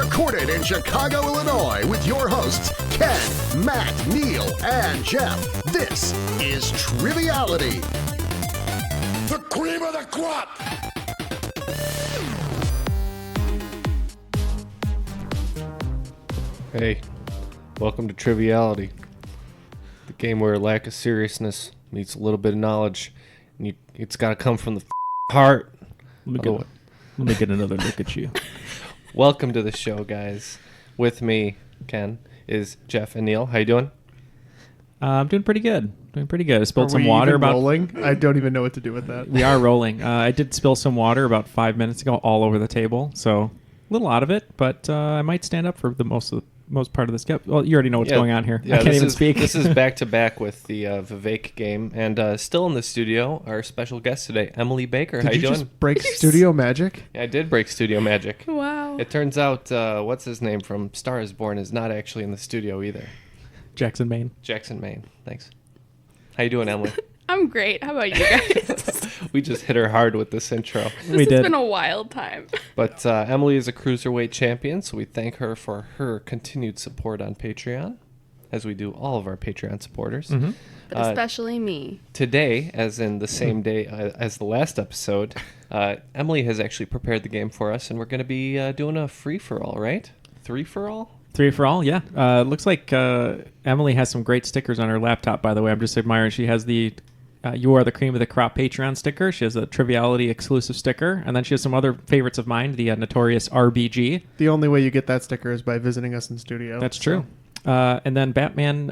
recorded in Chicago, Illinois, with your hosts, Ken, Matt, Neal, and Jeff. This is Triviality. The cream of the crop! Hey, welcome to Triviality, the game where a lack of seriousness meets a little bit of knowledge, and it's got to come from the heart. Let me get another look at you. Welcome to the show, guys. With me, Ken, is Jeff and Neal. How you doing? I'm doing pretty good. I spilled some water. Rolling? I don't even know what to do with that. We are rolling. I did spill some water about 5 minutes ago all over the table, so a little out of it, but I might stand up for the most part of this. Well, you already know what's going on here. I can't even speak. This is back-to-back with the Vivek game, and still in the studio, our special guest today, Emily Baker. How you doing? Did you just break studio magic? Yeah, I did break studio magic. Wow. It turns out, what's his name from Star is Born is not actually in the studio either. Jackson, Maine. Thanks. How you doing, Emily? I'm great. How about you guys? We just hit her hard with this intro. This has been a wild time. But Emily is a Cruiserweight Champion, so we thank her for her continued support on Patreon, as we do all of our Patreon supporters. Mm-hmm. But especially me. Today, as in the same day as the last episode, Emily has actually prepared the game for us, and we're going to be doing a free-for-all, right? Three-for-all? Three for all, yeah. Looks like Emily has some great stickers on her laptop, by the way. I'm just admiring. She has the You Are the Cream of the Crop Patreon sticker. She has a Triviality exclusive sticker. And then she has some other favorites of mine, the Notorious RBG. The only way you get that sticker is by visiting us in studio. That's true. And then Batman,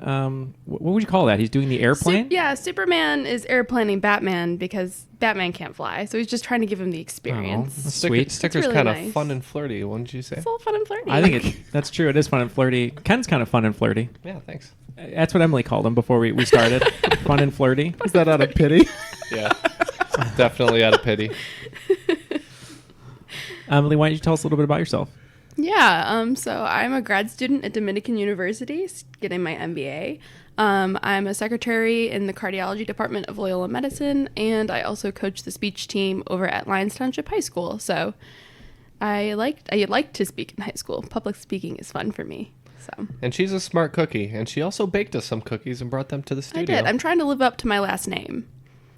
what would you call that? He's doing the airplane? Superman is airplaning Batman because Batman can't fly. So he's just trying to give him the experience. That's sweet. Sticker's really kind of nice. fun and flirty, wouldn't you say? It's all fun and flirty. I think that's true. It is fun and flirty. Ken's kind of fun and flirty. Yeah, thanks. That's what Emily called him before we started. Fun and flirty. Is that out of pity? Yeah, definitely out of pity. Emily, why don't you tell us a little bit about yourself? Yeah, so I'm a grad student at Dominican University, getting my MBA. I'm a secretary in the cardiology department of Loyola Medicine, and I also coach the speech team over at Lyons Township High School. So I like to speak in high school. Public speaking is fun for me. So. And she's a smart cookie, and she also baked us some cookies and brought them to the studio. I did. I'm trying to live up to my last name.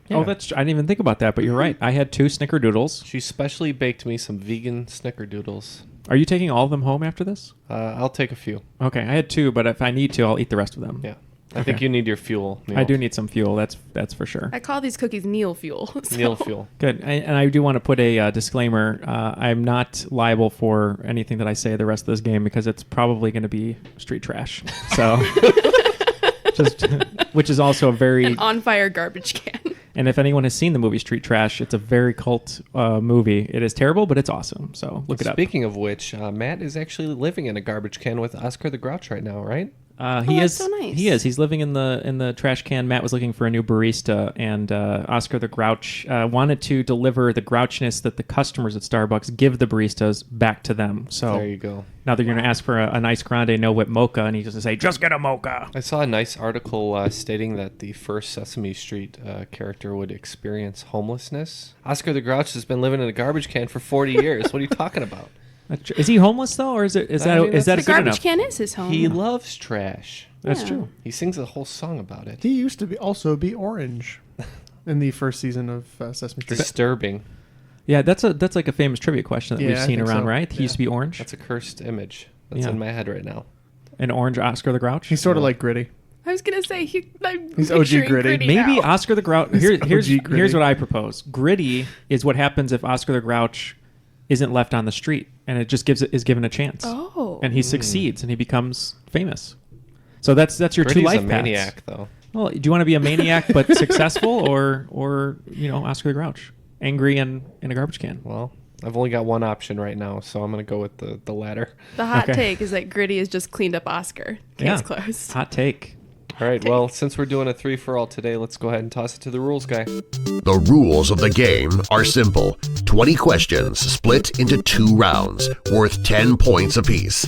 Yeah. Oh, I didn't even think about that, but you're right. I had 2 Snickerdoodles. She specially baked me some vegan Snickerdoodles. Are you taking all of them home after this? I'll take a few. Okay, I had 2, but if I need to, I'll eat the rest of them. Yeah. I think you need your fuel, Neal. I do need some fuel, that's for sure. I call these cookies Neal fuel. So. Neal fuel. Good. And I do want to put a disclaimer. I'm not liable for anything that I say the rest of this game because it's probably going to be street trash. So, which is also a very... An on-fire garbage can. And if anyone has seen the movie Street Trash, it's a very cult movie. It is terrible, but it's awesome. So look it up. Speaking of which, Matt is actually living in a garbage can with Oscar the Grouch right now, right? He is. So nice. He is. He's living in the trash can. Matt was looking for a new barista, and Oscar the Grouch wanted to deliver the grouchiness that the customers at Starbucks give the baristas back to them. So there you go. Now they're going to ask for a nice grande no whip mocha, and he's just going to say, "Just get a mocha." I saw a nice article stating that the first Sesame Street character would experience homelessness. Oscar the Grouch has been living in a garbage can for 40 years. What are you talking about? Is he homeless though, or is that the good garbage enough? can is his home. He loves trash. That's true. He sings a whole song about it. He used to also be orange in the first season of Sesame Street. Disturbing. Yeah, that's like a famous trivia question that we've I think think around, so. right? He used to be orange. That's a cursed image that's in my head right now. An orange Oscar the Grouch. He's sort of like Gritty. I was going to say, He's OG Gritty. Maybe now. Oscar the Grouch. Here's what I propose. Gritty is what happens if Oscar the Grouch isn't left on the street, and it just is given a chance. Oh. And he succeeds, and he becomes famous. So that's your Gritty's 2 life a paths. maniac, though. Well, do you want to be a maniac but successful, or Oscar the Grouch, angry and in a garbage can? Well, I've only got one option right now, so I'm going to go with the latter. The hot take is that Gritty has just cleaned up Oscar. Case closed. Hot take. All right, well, since we're doing a 3-for-all today, let's go ahead and toss it to the rules guy. The rules of the game are simple. 20 questions split into 2 rounds, worth 10 points apiece.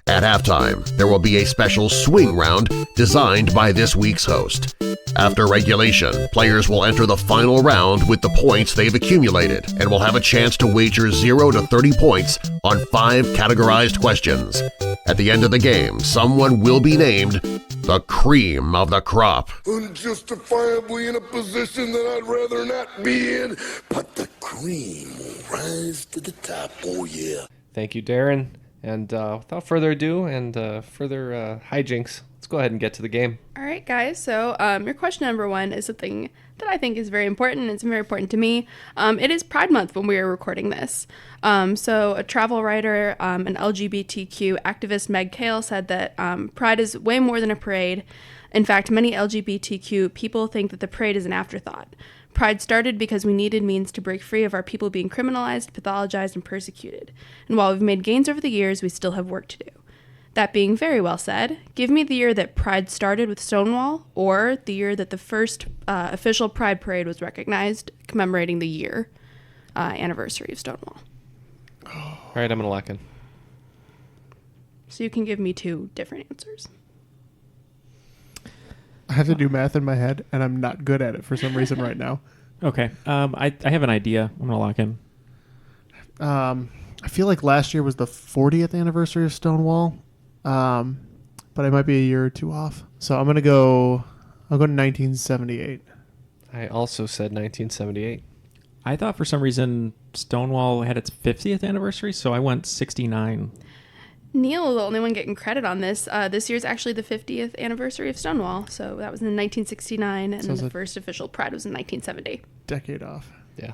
At halftime, there will be a special swing round designed by this week's host. After regulation, players will enter the final round with the points they've accumulated and will have a chance to wager 0 to 30 points on 5 categorized questions. At the end of the game, someone will be named the cream of the crop. Unjustifiably in a position that I'd rather not be in, but the cream will rise to the top, oh yeah. Thank you, Darren. And without further ado and further hijinks, let's go ahead and get to the game. All right, guys. So your question number 1 is something that I think is very important. It's very important to me. It is Pride Month when we are recording this. So a travel writer, an LGBTQ activist, Meg Kale, said that Pride is way more than a parade. In fact, many LGBTQ people think that the parade is an afterthought. Pride started because we needed means to break free of our people being criminalized, pathologized, and persecuted. And while we've made gains over the years, we still have work to do. That being very well said, give me the year that Pride started with Stonewall, or the year that the first official Pride Parade was recognized, commemorating the year anniversary of Stonewall. All right, I'm going to lock in. So you can give me 2 different answers. I have to do math in my head, and I'm not good at it for some reason right now. Okay. I have an idea. I'm going to lock in. I feel like last year was the 40th anniversary of Stonewall, but I might be a year or 2 off. So I'll go to 1978. I also said 1978. I thought for some reason Stonewall had its 50th anniversary, so I went 69. Neal, the only one getting credit on this. This year's actually the 50th anniversary of Stonewall, so that was in 1969, and then the first official Pride was in 1970. Decade off. Yeah.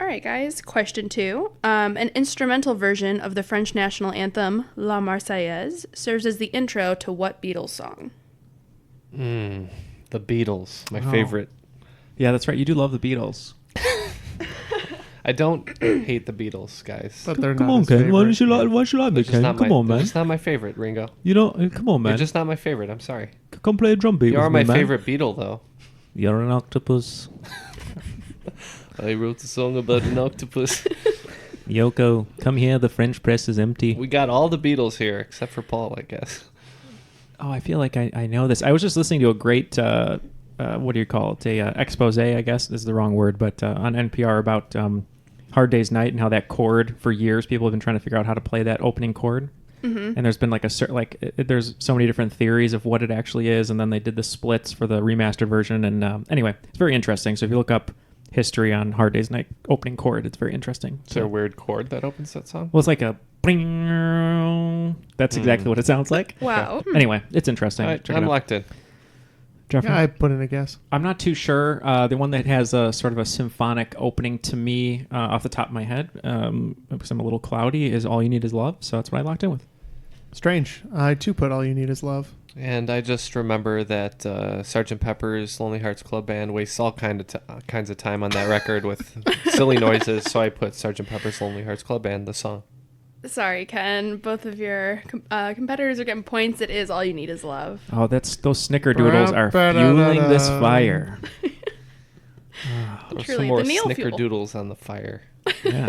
All right, guys. Question 2. An instrumental version of the French national anthem, La Marseillaise, serves as the intro to what Beatles song? The Beatles, my favorite. Yeah, that's right. You do love the Beatles. I don't hate the Beatles, guys. But they're Come not on, his Ken. favorite. Why don't you like me, Ken? Come on, They're man. just not my favorite, Ringo. You don't. Come on, man. You're just not my favorite. I'm sorry. Come play a drum beat You with are me, my man. favorite Beatle, though. You're an octopus. I wrote a song about an octopus. Yoko, come here. The French press is empty. We got all the Beatles here, except for Paul, I guess. Oh, I feel like I know this. I was just listening to a great, what do you call it? Expose, I guess is the wrong word, but on NPR about Hard Day's Night and how that chord, for years, people have been trying to figure out how to play that opening chord. Mm-hmm. And there's been there's so many different theories of what it actually is, and then they did the splits for the remastered version. And anyway, it's very interesting. So if you look up history on Hard Day's Night opening chord, it's very interesting. Is there a weird chord that opens that song? Well, it's like a bling. That's exactly what it sounds like. Wow. Anyway, it's interesting. All right, Check it I'm out. locked in. Jeffrey? Yeah, I put in a guess. I'm not too sure. The one that has a sort of a symphonic opening to me off the top of my head, because I'm a little cloudy, is All You Need Is Love. So that's what I locked in with. Strange. I too put All You Need Is Love. And I just remember that Sgt. Pepper's Lonely Hearts Club Band wastes all kinds of time on that record with silly noises, so I put Sgt. Pepper's Lonely Hearts Club Band, the song. Sorry, Ken. Both of your competitors are getting points. It is All You Need Is Love. Oh, those Snickerdoodles are fueling this fire. There's Truly, some more the Neal fuel. Snickerdoodles on the fire. Yeah.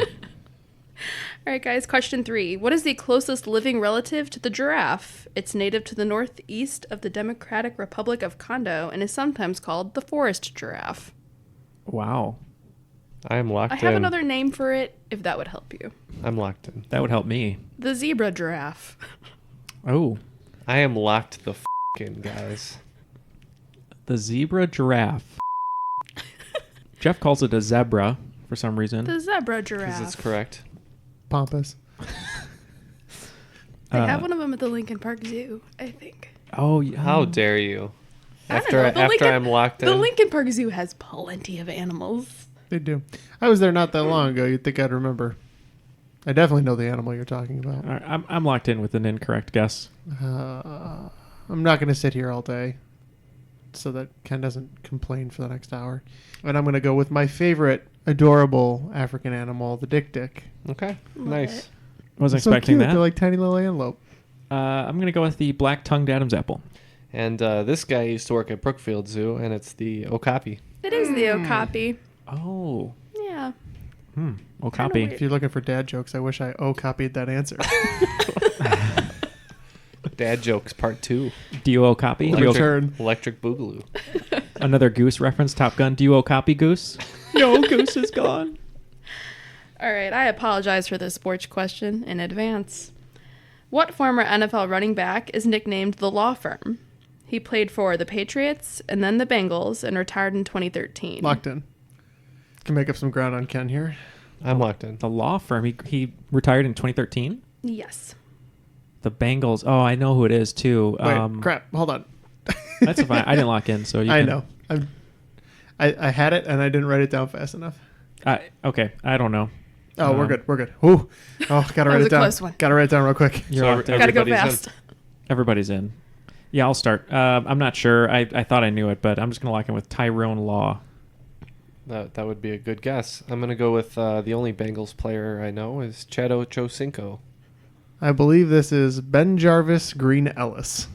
All right, guys. Question 3. What is the closest living relative to the giraffe? It's native to the northeast of the Democratic Republic of Congo and is sometimes called the forest giraffe. Wow. I am locked I in. have another name for it, if that would help you. I'm locked in. That would help me. The zebra giraffe. Oh. I am locked the in, guys. The zebra giraffe. Jeff calls it a zebra for some reason. The zebra Because giraffe. it's correct. Pompous. They have one of them at the Lincoln Park Zoo, I think. Oh, yeah. How dare you? I don't After know. The Lincoln- I'm locked in. The Lincoln Park Zoo has plenty of animals. They do. I was there not that long ago. You'd think I'd remember. I definitely know the animal you're talking about. All right, I'm locked in with an incorrect guess. I'm not going to sit here all day so that Ken doesn't complain for the next hour. And I'm going to go with my favorite adorable African animal, the dik-dik. Okay, Love nice. it. Wasn't So expecting cute. that. They're like tiny little antelope. I'm going to go with the black-tongued Adam's apple. And this guy used to work at Brookfield Zoo, and it's the okapi. It is the okapi. Oh. Yeah. Okapi. weird. If you're looking for dad jokes, I wish I copied that answer. Dad jokes part 2. Duo copy. Your turn. Electric Boogaloo. Another Goose reference. Top Gun. Duo copy Goose. No, Goose is gone. All right, I apologize for this sports question in advance. What former NFL running back is nicknamed the Law Firm? He played for the Patriots and then the Bengals and retired in 2013. Locked in. Can make up some ground on Ken here. I'm locked in. The Law Firm. He retired in 2013. Yes. The Bengals. Oh, I know who it is too. Wait, crap. Hold on. That's fine. I didn't lock in, so you I can, know. I had it and I didn't write it down fast enough. Okay, I don't know. Oh, we're good. We're good. Ooh. Oh, gotta write was it a down. close one. Gotta write it down real quick. You're So locked in. Gotta go everybody's fast. Everybody's in. Yeah, I'll start. I'm not sure. I thought I knew it, but I'm just gonna lock in with Tyrone Law. That would be a good guess. I'm going to go with the only Bengals player I know is Chad Ochocinco. I believe this is Ben Jarvis Green Ellis.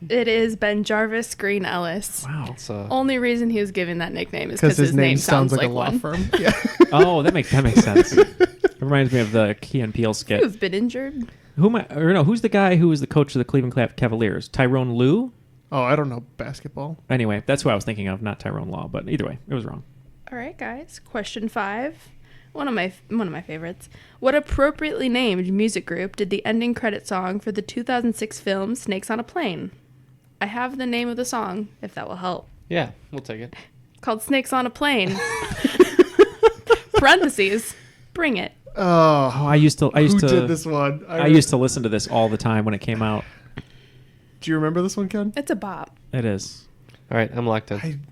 It is Ben Jarvis Green Ellis. Wow. It's Only reason he was given that nickname is because His name sounds like a one. law firm. Yeah. Oh, that makes sense. It reminds me of the Key and Peele skit. Who's been injured? Who's the guy who was the coach of the Cleveland Cavaliers? Tyrone Lue? Oh, I don't know basketball. Anyway, that's who I was thinking of, not Tyrone Law. But either way, it was wrong. All right, guys. Question 5. One of my favorites. What appropriately named music group did the ending credit song for the 2006 film Snakes on a Plane? I have the name of the song, if that will help. Yeah, we'll take it. Called Snakes on a Plane. Parentheses. Bring it. Oh, I used to. who did this one? I used to listen to this all the time when it came out. Do you remember this one, Ken? It's a bop. It is. All right, I'm locked in.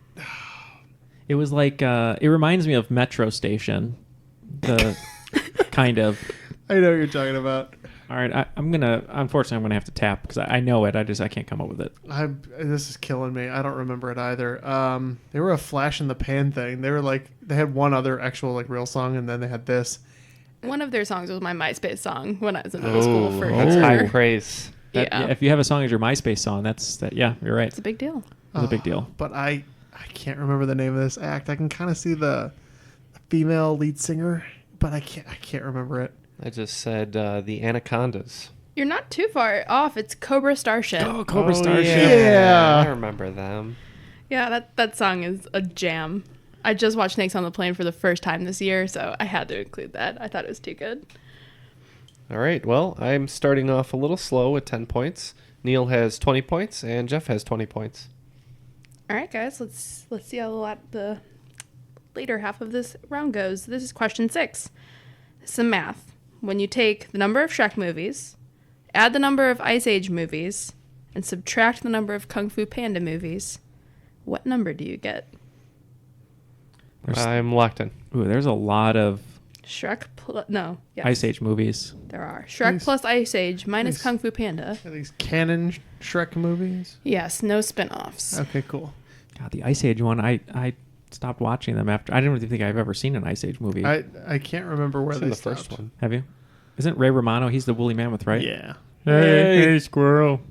It was like it reminds me of Metro Station, the kind of. I know what you're talking about. All right, I'm gonna have to tap because I know it. I can't come up with it. This is killing me. I don't remember it either. They were a flash in the pan thing. They had one other actual real song, and then they had this. One of their songs was my MySpace song when I was in middle school for that's sure. high praise. Yeah. If you have a song as your MySpace song, yeah, you're right. It's a big deal. It's a big deal. But I can't remember the name of this act. I can kind of see the female lead singer, but I can't remember it. I just said the Anacondas. You're not too far off. It's Cobra Starship. Oh, Cobra Starship. Yeah. I remember them. Yeah, that song is a jam. I just watched Snakes on the Plane for the first time this year, so I had to include that. I thought it was too good. All right, well, I'm starting off a little slow with 10 points. Neal has 20 points, and Jeff has 20 points. All right, guys, let's see how the later half of this round goes. This is question 6. Some math. When you take the number of Shrek movies, add the number of Ice Age movies, and subtract the number of Kung Fu Panda movies, what number do you get? I'm locked in. Ooh, there's a lot of Ice Age movies. There are. Shrek Nice. plus Ice Age minus Nice. Kung Fu Panda. Are these canon Shrek movies? Yes, no spin-offs. Okay, cool. God, the Ice Age one, I stopped watching them after. I don't really think I've ever seen an Ice Age movie. I can't remember where It's they in the stopped. first one. Have you? Isn't Ray Romano? He's the woolly mammoth, right? Yeah. Hey, squirrel.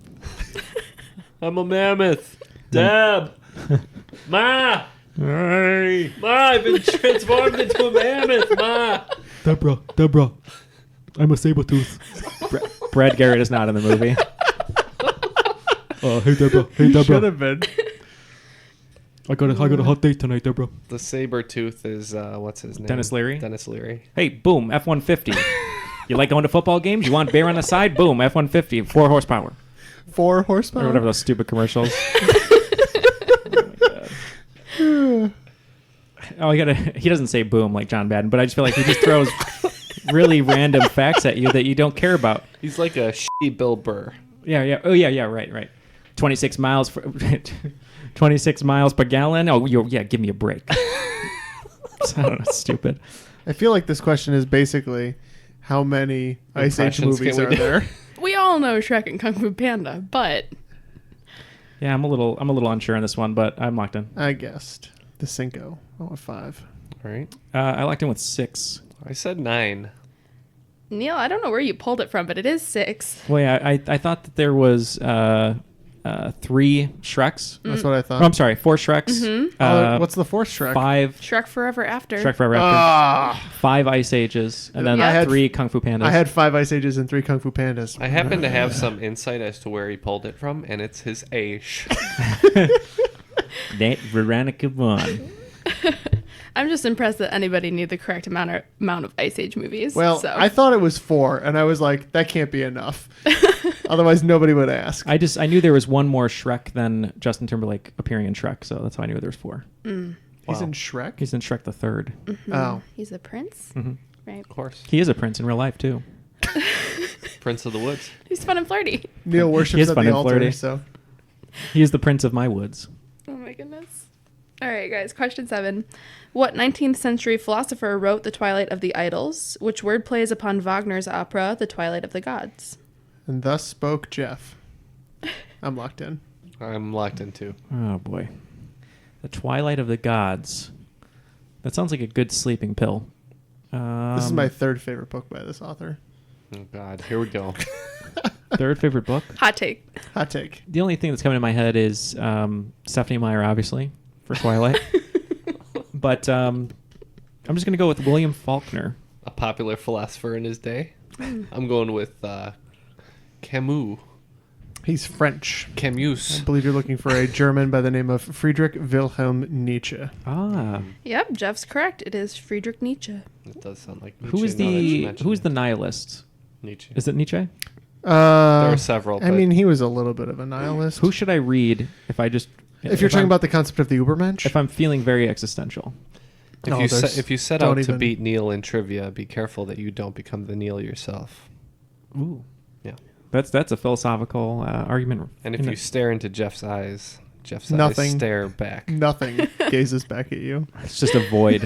I'm a mammoth. Deb. Ma. Hey. Ma, I've been transformed into a mammoth. Ma. Deborah. I'm a saber-tooth. Brad Garrett is not in the movie. Hey, Deborah. Should have been. I got a hot date tonight, Deborah. The saber tooth is, what's his name? Dennis Leary? Dennis Leary. Hey, boom, F-150. You like going to football games? You want bear on the side? Boom, F-150, 4 horsepower. 4 horsepower. Or whatever those stupid commercials. Oh, he doesn't say boom like John Madden, but I just feel like he just throws really random facts at you that you don't care about. He's like a shitty Bill Burr. Yeah. Oh, yeah, right. 26 miles per gallon. Oh, give me a break. I don't know, it's stupid. I feel like this question is basically how many Ice Age Impressions movies can we are do? there? We all know Shrek and Kung Fu Panda, but Yeah, I'm a little unsure on this one, but I'm locked in. I guessed the Cinco. I went 5. All right. I locked in with 6. I said 9. Neal, I don't know where you pulled it from, but it is 6. Well, yeah, I thought that there was 3 Shreks. That's what I thought. Oh, I'm sorry, 4 Shreks. What's the 4th Shrek? 5 Shrek Forever After. Shrek Forever After. Ah, 5 Ice Ages, and then I had 3 Kung Fu Pandas. I had 5 Ice Ages and 3 Kung Fu Pandas. I happen to have some insight as to where he pulled it from, and it's his age. That Veronica Vaughn. I'm just impressed that anybody knew the correct amount of Ice Age movies. Well, so. I thought it was 4, and I was like, that can't be enough. Otherwise, nobody would ask. I knew there was one more Shrek than Justin Timberlake appearing in Shrek, so that's how I knew there was 4. He's in Shrek? He's in Shrek the Third. Oh. He's a prince? Right. Of course. He is a prince in real life too. Prince of the Woods. He's fun and flirty. Neal He worships is at fun the and altar, flirty. so... He is the prince of my woods. Oh my goodness. All right, guys. Question 7. What 19th century philosopher wrote The Twilight of the Idols, which word plays upon Wagner's opera, The Twilight of the Gods? And thus spoke Jeff. I'm locked in. I'm locked in too. Oh boy. The Twilight of the Gods. That sounds like a good sleeping pill. This is my 3rd favorite book by this author. Oh God, here we go. third favorite book. Hot take. Hot take. The only thing that's coming to my head is Stephanie Meyer, obviously, for Twilight. But I'm just going to go with William Faulkner. A popular philosopher in his day. I'm going with Camus. He's French. I Camus. believe you're looking for a German by the name of Friedrich Wilhelm Nietzsche. Ah. Yep, Jeff's correct. It is Friedrich Nietzsche. It does sound like Who is the nihilist? Nietzsche? Is it Nietzsche? There are several. I mean, he was a little bit of a nihilist. Who should I read if I just... If you're talking about the concept of the Ubermensch? If I'm feeling very existential. If you set out don't to even- beat Neal in trivia, be careful that you don't become the Neal yourself. Ooh. Yeah. That's a philosophical argument. And if you stare into Jeff's eyes Nothing. eyes stare back. Nothing gazes back at you. It's just a void.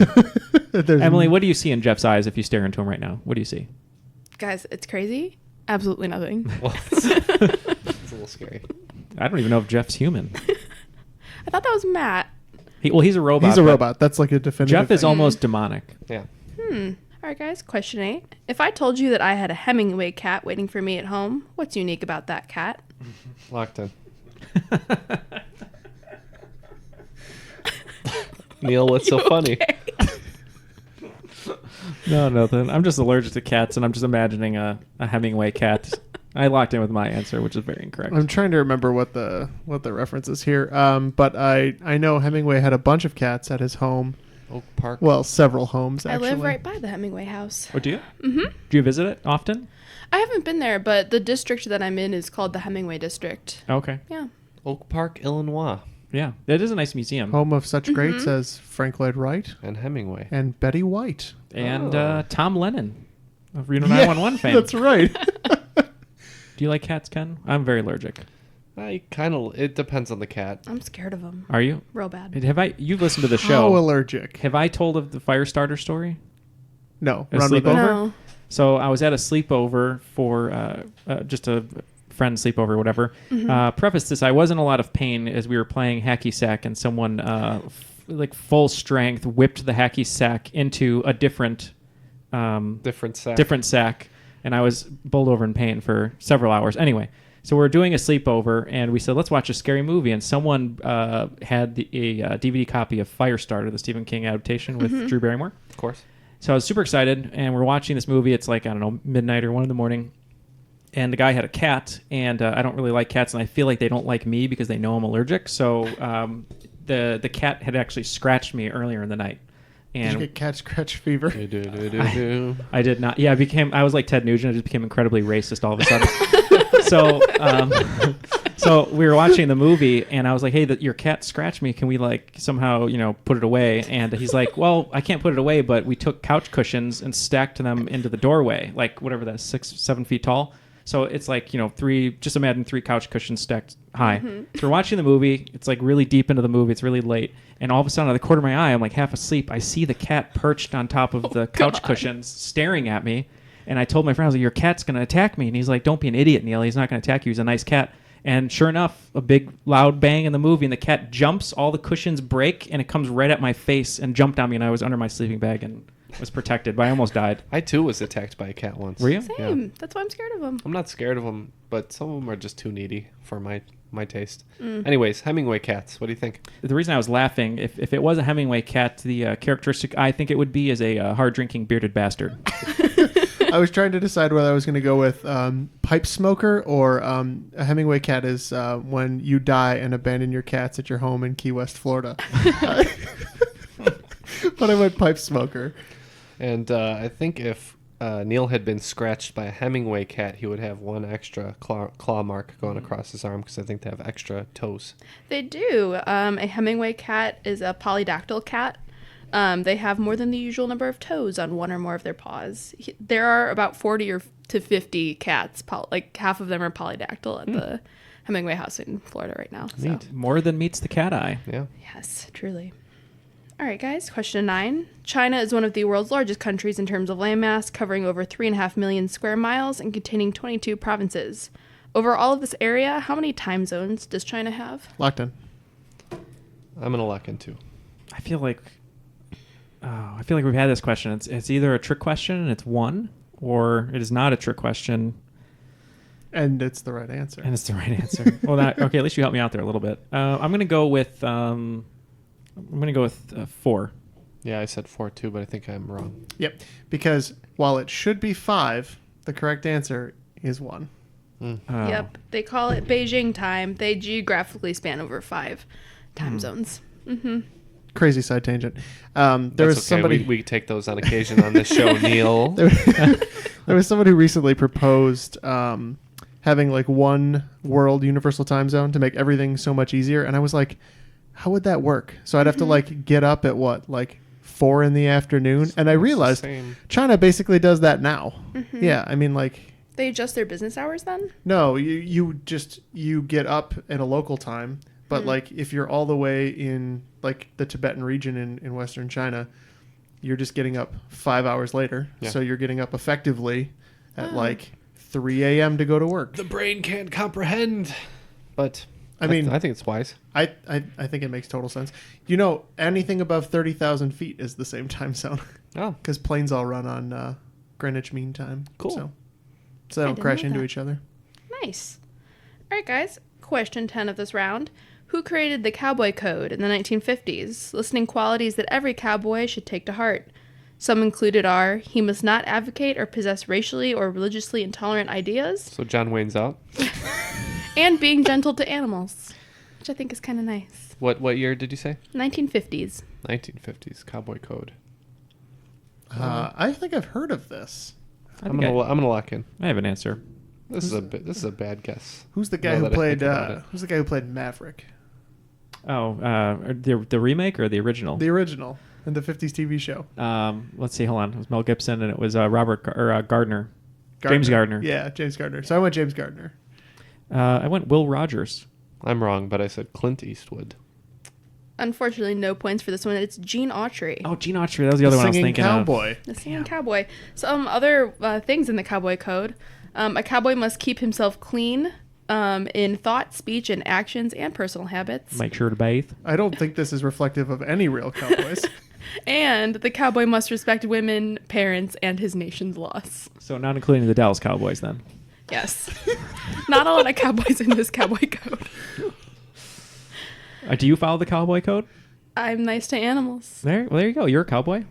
There's Emily, what do you see in Jeff's eyes if you stare into him right now? What do you see? Guys, it's crazy. Absolutely nothing. Well, it's a little scary. I don't even know if Jeff's human. I thought that was Matt. He's a robot. He's a but robot. That's like a definitive Jeff is thing. almost demonic. Yeah. All right, guys. Question 8. If I told you that I had a Hemingway cat waiting for me at home, what's unique about that cat? Locked in. Neal, what's so funny? No, nothing. I'm just allergic to cats, and I'm just imagining a Hemingway cat. I locked in with my answer, which is very incorrect. I'm trying to remember what the reference is here. But I know Hemingway had a bunch of cats at his home. Oak Park. Well, several homes actually. I live right by the Hemingway house. Oh, do you? Mm-hmm. Do you visit it often? I haven't been there, but the district that I'm in is called the Hemingway District. Okay. Yeah. Oak Park, Illinois. Yeah, that is a nice museum. Home of such greats as Frank Lloyd Wright And Hemingway. and Betty White. And Tom Lennon of Reno 911 fame. That's right. Do you like cats, Ken? I'm very allergic. It depends on the cat. I'm scared of them. Are you? Real bad. You've listened to the How show. allergic? Have I told of the fire starter story? No. A Run with it. sleepover? No. So I was at a sleepover for just a friend sleepover or whatever. Preface this, I was in a lot of pain as we were playing hacky sack, and someone like full strength whipped the hacky sack into a different Different sack. and I was bowled over in pain for several hours. Anyway, so we're doing a sleepover, and we said, let's watch a scary movie, and someone had a DVD copy of Firestarter, the Stephen King adaptation with Drew Barrymore. Of course. So I was super excited, and we're watching this movie. It's like, I don't know, midnight or 1 a.m. And the guy had a cat, and I don't really like cats, and I feel like they don't like me because they know I'm allergic. So the cat had actually scratched me earlier in the night. Did And you get cat scratch fever? I did not. Yeah, I was like Ted Nugent. I just became incredibly racist all of a sudden. So we were watching the movie, and I was like, hey, your cat scratched me. Can we like somehow, put it away? And he's like, well, I can't put it away, but we took couch cushions and stacked them into the doorway, like whatever that is, 6-7 feet tall. So it's like, just imagine 3 couch cushions stacked high. So we're watching the movie. It's like really deep into the movie. It's really late. And all of a sudden, out of the corner of my eye, I'm like half asleep. I see the cat perched on top of the couch cushions staring at me. And I told my friend, I was like, your cat's going to attack me. And he's like, don't be an idiot, Neal. He's not going to attack you. He's a nice cat. And sure enough, a big loud bang in the movie, and the cat jumps, all the cushions break, and it comes right at my face and jumped on me, and I was under my sleeping bag and was protected, but I almost died. I too was attacked by a cat once. Were you? Same. Yeah. That's why I'm scared of them. I'm not scared of them, but some of them are just too needy for my taste. Anyways, Hemingway cats. What do you think? The reason I was laughing, if it was a Hemingway cat, the characteristic I think it would be is a hard-drinking bearded bastard. I was trying to decide whether I was going to go with pipe smoker or a Hemingway cat is when you die and abandon your cats at your home in Key West, Florida. But I went pipe smoker. And I think if Neal had been scratched by a Hemingway cat, he would have one extra claw mark going across his arm because I think they have extra toes. They do. A Hemingway cat is a polydactyl cat. They have more than the usual number of toes on one or more of their paws. There are about 40 to 50 cats. Like half of them are polydactyl at the Hemingway house in Florida right now. So. Neat. More than meets the cat eye. Yeah. Yes, truly. All right, guys. Question 9. China is one of the world's largest countries in terms of landmass, covering over 3.5 million square miles and containing 22 provinces. Over all of this area, how many time zones does China have? Locked in. I'm going to lock in 2. I feel like we've had this question. It's either a trick question and it's 1, or it is not a trick question And it's the right answer. and it's the right answer. Well, okay. At least you helped me out there a little bit. I'm gonna go with 4. Yeah, I said 4 too, but I think I'm wrong. Yep. Because while it should be 5, the correct answer is 1. Oh. Yep. They call it Beijing time. They geographically span over 5 time zones. Mm-hmm. Crazy side tangent. There That's was okay. somebody. We take those on occasion on this show, Neal. There was someone who recently proposed having like one world universal time zone to make everything so much easier, and I was like, how would that work? So I'd have to like get up at like 4 in the afternoon, and I realized Same. China basically does that now. Yeah, I mean like. They adjust their business hours then? No, you get up at a local time, but like if you're all the way in like the Tibetan region in Western China, you're just getting up 5 hours later. Yeah. So you're getting up effectively at like 3 a.m. to go to work. The brain can't comprehend. But I mean, I think it's wise. I think it makes total sense. You know, anything above 30,000 feet is the same time zone Oh, because planes all run on Greenwich Mean Time. Cool. So they I don't didn't crash know into that. each other. Nice. All right, guys. Question 10 of this round. Who created the Cowboy Code in the 1950s, listing qualities that every cowboy should take to heart? Some included are, he must not advocate or possess racially or religiously intolerant ideas, so John Wayne's out. and being gentle to animals, which I think is kind of nice. What year did you say? 1950s. 1950s Cowboy Code. I think I've heard of this. I'm gonna lock in. I have an answer. This is a bad guess. Who's the guy Now who that I played? think about it. Who's the guy who played Maverick? Oh, the remake or the original? The original in the 50s TV show. Let's see. Hold on. It was Mel Gibson and it was Gardner. James Gardner. Yeah, James Gardner. So I went James Gardner. I went Will Rogers. I'm wrong, but I said Clint Eastwood. Unfortunately, no points for this one. It's Gene Autry. Oh, Gene Autry. That was the other one I was Singing thinking cowboy. The singing cowboy. Some other things in the Cowboy Code. A cowboy must keep himself clean in thought, speech, and actions and personal habits. of. Make sure to bathe. I don't think this is reflective of any real cowboys. And the cowboy must respect women, parents, and his nation's laws. So not including the Dallas Cowboys then. Yes. Not a lot of cowboys in this Cowboy Code. Do you follow the Cowboy Code? I'm nice to animals. There you go. You're a cowboy.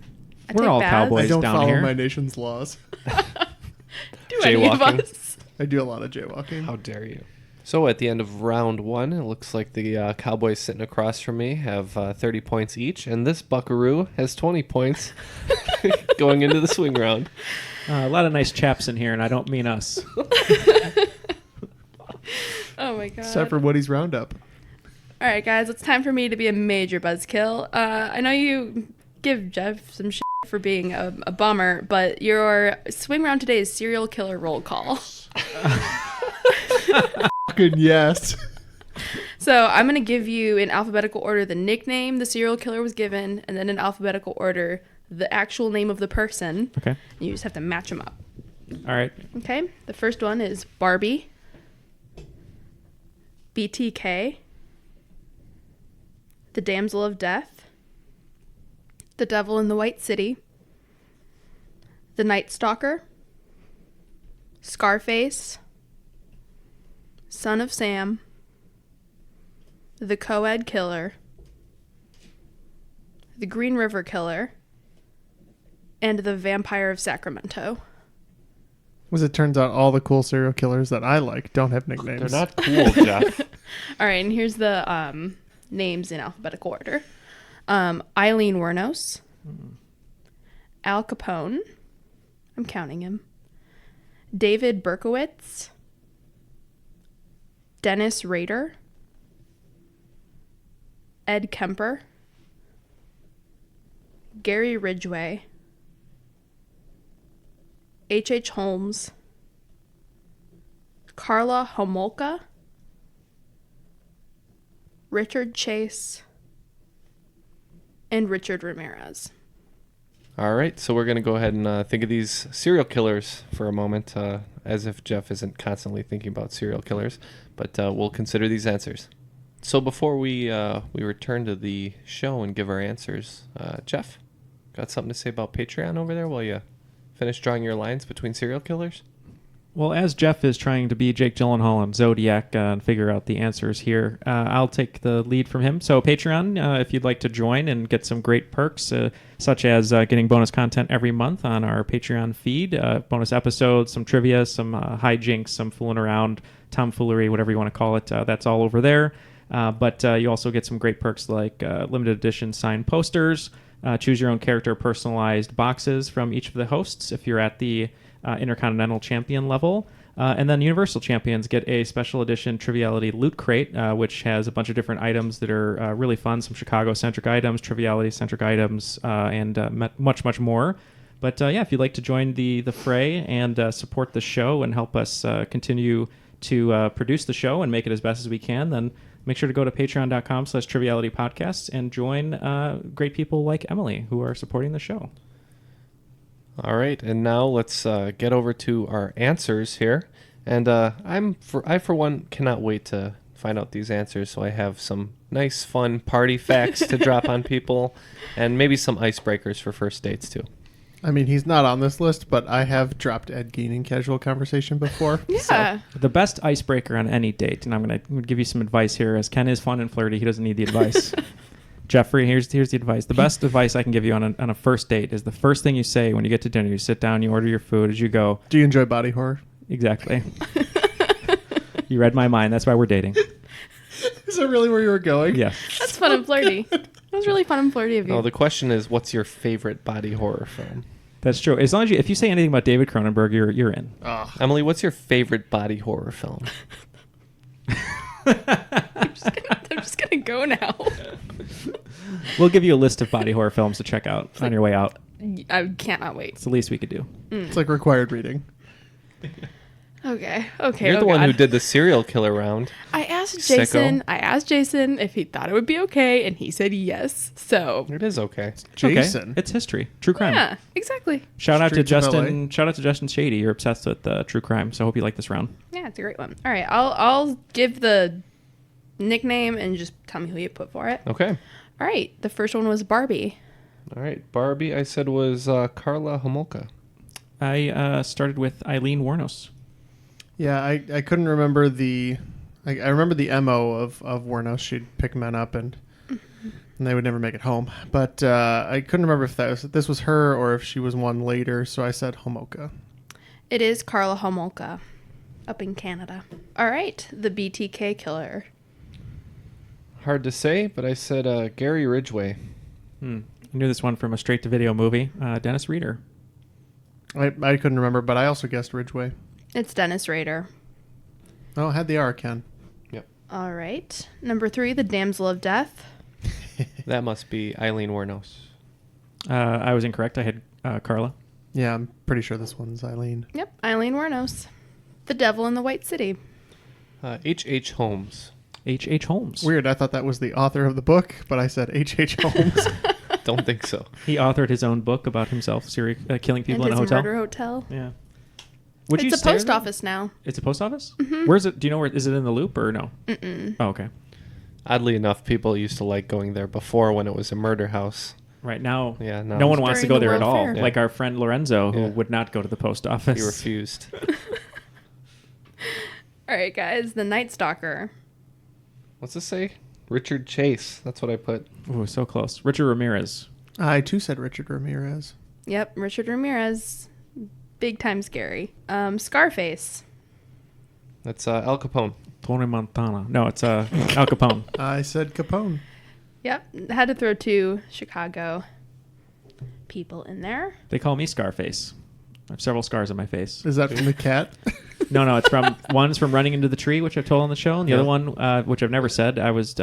I We're take all baths. cowboys I don't down follow here. my nation's laws. Do any of Jaywalking. us? I do a lot of jaywalking. How dare you? So at the end of round 1, it looks like the Cowboys sitting across from me have 30 points each, and this buckaroo has 20 points going into the swing round. A lot of nice chaps in here, and I don't mean us. Oh my god. It's time for Woody's Roundup. All right, guys, it's time for me to be a major buzzkill. I know you give Jeff some shit for being a bummer, but your swing round today is serial killer roll call. Fucking yes. So I'm going to give you in alphabetical order the nickname the serial killer was given, and then in alphabetical order the actual name of the person. Okay. You just have to match them up. All right. Okay? The first one is Barbie, BTK, The Damsel of Death, The Devil in the White City, The Night Stalker, Scarface, Son of Sam, The Co-Ed Killer, The Green River Killer, and The Vampire of Sacramento. As it turns out, all the cool serial killers that I like don't have nicknames. They're not cool, Jeff. All right, and here's the names in alphabetical order. Eileen Wernos, Al Capone. I'm counting him. David Berkowitz. Dennis Rader. Ed Kemper. Gary Ridgway. H.H. Holmes. Carla Homolka. Richard Chase. And Richard Ramirez. All right, so we're going to go ahead and think of these serial killers for a moment, as if Jeff isn't constantly thinking about serial killers, but we'll consider these answers. So before we return to the show and give our answers, Jeff, got something to say about Patreon over there while you finish drawing your lines between serial killers? Well, as Jeff is trying to be Jake Gyllenhaal and Zodiac and figure out the answers here, I'll take the lead from him. So Patreon, if you'd like to join and get some great perks, such as getting bonus content every month on our Patreon feed, bonus episodes, some trivia, some hijinks, some fooling around, tomfoolery, whatever you want to call it, that's all over there. But you also get some great perks like limited edition signed posters, choose your own character personalized boxes from each of the hosts if you're at the Intercontinental Champion level. And then Universal Champions get a special edition Triviality loot crate, which has a bunch of different items that are really fun, some Chicago-centric items, Triviality-centric items, and much, much more. But yeah, if you'd like to join the fray and support the show and help us continue to produce the show and make it as best as we can, then make sure to go to patreon.com/trivialitypodcasts and join great people like Emily who are supporting the show. All right, and now let's get over to our answers here. And I, for one, cannot wait to find out these answers, so I have some nice, fun party facts to drop on people, and maybe some icebreakers for first dates, too. I mean, he's not on this list, but I have dropped Ed Gein in casual conversation before. Yeah. So, the best icebreaker on any date, and I'm going to give you some advice here, as Ken is fun and flirty. He doesn't need the advice. Jeffrey, here's the advice. The best advice I can give you on a first date is the first thing you say when you get to dinner. You sit down, you order your food, as you go. Do you enjoy body horror? Exactly. You read my mind. That's why we're dating. Is that really where you were going? Yeah. That's fun and flirty. That was really fun and flirty of you. No, the question is, what's your favorite body horror film? That's true. As long as if you say anything about David Cronenberg, you're in. Emily, what's your favorite body horror film? I'm just gonna go now. We'll give you a list of body horror films to check out on your way out. I cannot wait. It's the least we could do. It's like required reading. Okay. You're the one who did the serial killer round. I asked Sicko. Jason if he thought it would be okay, and he said yes. So It is okay. Jason. Okay. It's history. True crime. yeah, exactly. Shout out to Streets of Justin. LA. Shout out to Justin Shady. You're obsessed with true crime, so I hope you like this round. Yeah, it's a great one. All right, I'll give the nickname and just tell me who you put for it. Okay. All right, the first one was Barbie. All right. Barbie, I said, was Carla Homolka. I started with Eileen Wuornos. Yeah, I couldn't remember I remember the MO of Wuornos. She'd pick men up and they would never make it home. But I couldn't remember if this was her or if she was one later, so I said Homolka. It is Carla Homolka, up in Canada. All right, the BTK killer. Hard to say, but I said Gary Ridgway. I knew this one from a straight-to-video movie. Dennis Rader. I couldn't remember, but I also guessed Ridgway. It's Dennis Rader. Oh, it had the R, Ken. Yep. All right, number 3, the Damsel of Death. That must be Eileen Wuornos. I was incorrect. I had Carla. Yeah, I'm pretty sure this one's Eileen. Yep, Eileen Wuornos. The Devil in the White City. H.H. Holmes. H.H. Holmes. Weird, I thought that was the author of the book, but I said H.H. Holmes. Don't think so. He authored his own book about himself, killing people and in a his hotel. murder hotel. Yeah. Would you It's a stay post there? office now. It's a post office? Mm-hmm. Where's it? Do you know where? Is it in the Loop or no? Mm-mm. Oh, okay. Oddly enough, people used to like going there before when it was a murder house. Right now, Yeah, no one wants to During go the there at World all. Fair. Yeah. Like our friend Lorenzo, who Yeah. would not go to the post office. He refused. All right, guys, the Night Stalker. What's this say? Richard Chase. That's what I put. Ooh, so close. Richard Ramirez. I too said Richard Ramirez. Yep, Richard Ramirez. Big time scary. Scarface. That's Al Capone. Tony Montana. No, it's Al Capone. I said Capone. Yep, had to throw 2. Chicago. people in there. They call me Scarface. I have several scars on my face. Is that from the cat? No, it's from one's from running into the tree, which I've told on the show, and the other one, which I've never said, I was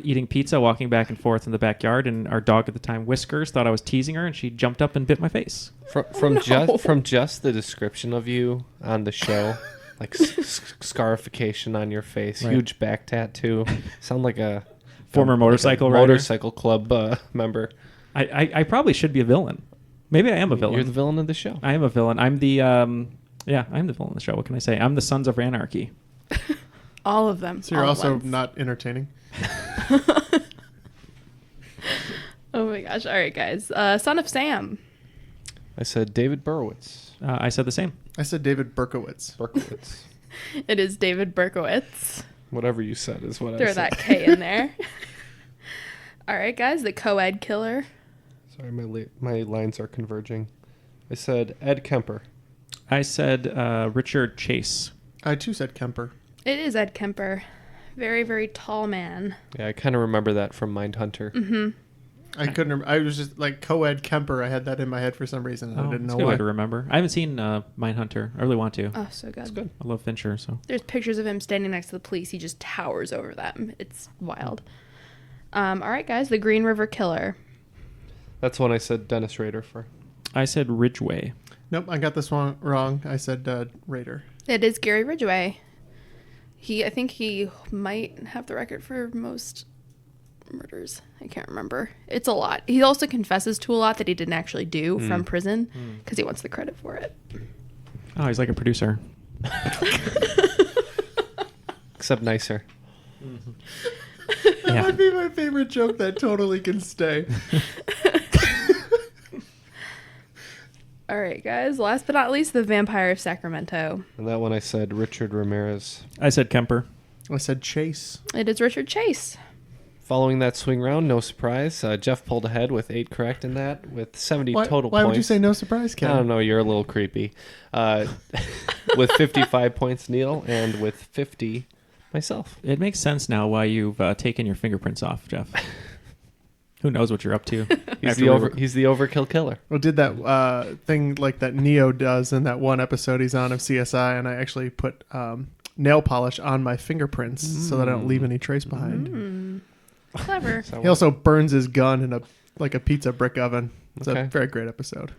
eating pizza, walking back and forth in the backyard, and our dog at the time, Whiskers, thought I was teasing her, and she jumped up and bit my face. From just the description of you on the show, like scarification on your face, Right. huge back tattoo, sound like a Former motorcycle rider. motorcycle club member. I probably should be a villain. Maybe I am a villain. You're the villain of the show. I am a villain. I'm the I'm the villain of the show. What can I say? I'm the Sons of Anarchy. All of them. So you're all at also once. not entertaining. Oh my gosh. All right, guys. Son of Sam. I said David Burowitz. I said the same. I said David Berkowitz. Berkowitz. It is David Berkowitz. Whatever you said is what I Throw said. that K in there. All right, guys. The co-ed killer. Sorry, my lines are converging. I said Ed Kemper. I said Richard Chase. I too said Kemper. It is Ed Kemper. Very, very tall man. Yeah, I kind of remember that from Mindhunter. Mm-hmm. I couldn't remember. I was just like co-ed Kemper. I had that in my head for some reason. And I didn't it's know a good why. way to remember. I haven't seen Mindhunter. I really want to. Oh, so good. That's good. I love Fincher, so. There's pictures of him standing next to the police. He just towers over them. It's wild. All right, guys. The Green River Killer. That's one I said Dennis Rader for. I said Ridgway. Nope, I got this one wrong. I said Raider. It is Gary Ridgway. I think he might have the record for most murders. I can't remember. It's a lot. He also confesses to a lot that he didn't actually do from prison because he wants the credit for it. Oh, he's like a producer. Except nicer. That might be my favorite joke that totally can stay. All right, guys. Last but not least, the Vampire of Sacramento. And that one I said Richard Ramirez. I said Kemper. I said Chase. It is Richard Chase. Following that swing round, no surprise. Jeff pulled ahead with 8 correct in that, with 70 total Why points. would you say no surprise, Ken? I don't know. You're a little creepy. With 55 points, Neal, and with 50, myself. It makes sense now why you've taken your fingerprints off, Jeff. Who knows what you're up to? He's after he's the overkill killer. Well, did that thing like that Neo does in that one episode he's on of CSI, and I actually put nail polish on my fingerprints so that I don't leave any trace behind. Clever. So He also burns his gun in a pizza brick oven. It's Okay. a very great episode.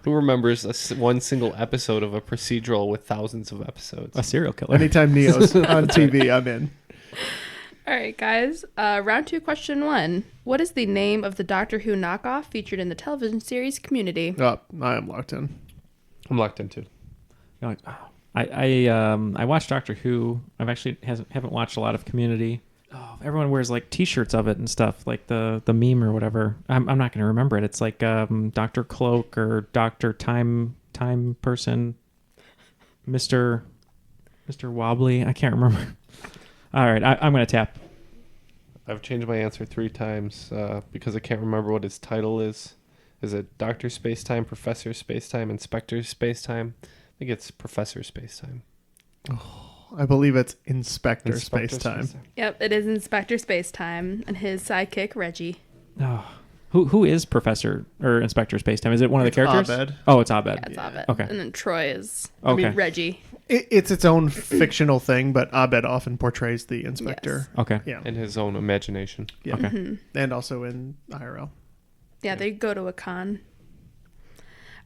who remembers one single episode of a procedural with thousands of episodes? A serial killer. Anytime Neo's on TV, I'm in. All right, guys. Round 2, question 1. What is the name of the Doctor Who knockoff featured in the television series Community? Oh, I am locked in. I'm locked into. You're like, oh. I watched Doctor Who. I've actually haven't watched a lot of Community. Oh, everyone wears like T-shirts of it and stuff, like the meme or whatever. I'm not going to remember it. It's like Dr. Cloak or Dr. Time Person, Mr. Wobbly. I can't remember. All right, I'm going to tap. I've changed my answer 3 times because I can't remember what his title is. Is it Dr. Spacetime, Professor Spacetime, Inspector Spacetime? I think it's Professor Spacetime. I believe it's Inspector Inspector Spacetime. Yep, it is Inspector Spacetime and his sidekick, Reggie. Oh. Who is Professor or Inspector Spacetime? Is it one of the It's characters? Abed. Oh, it's Abed. Yeah, it's Abed. Okay. And then Troy is Okay. Reggie. It's its own fictional thing, but Abed often portrays the inspector. Okay. Yeah. In his own imagination. Yeah. Okay. And also in IRL. Yeah, they go to a con.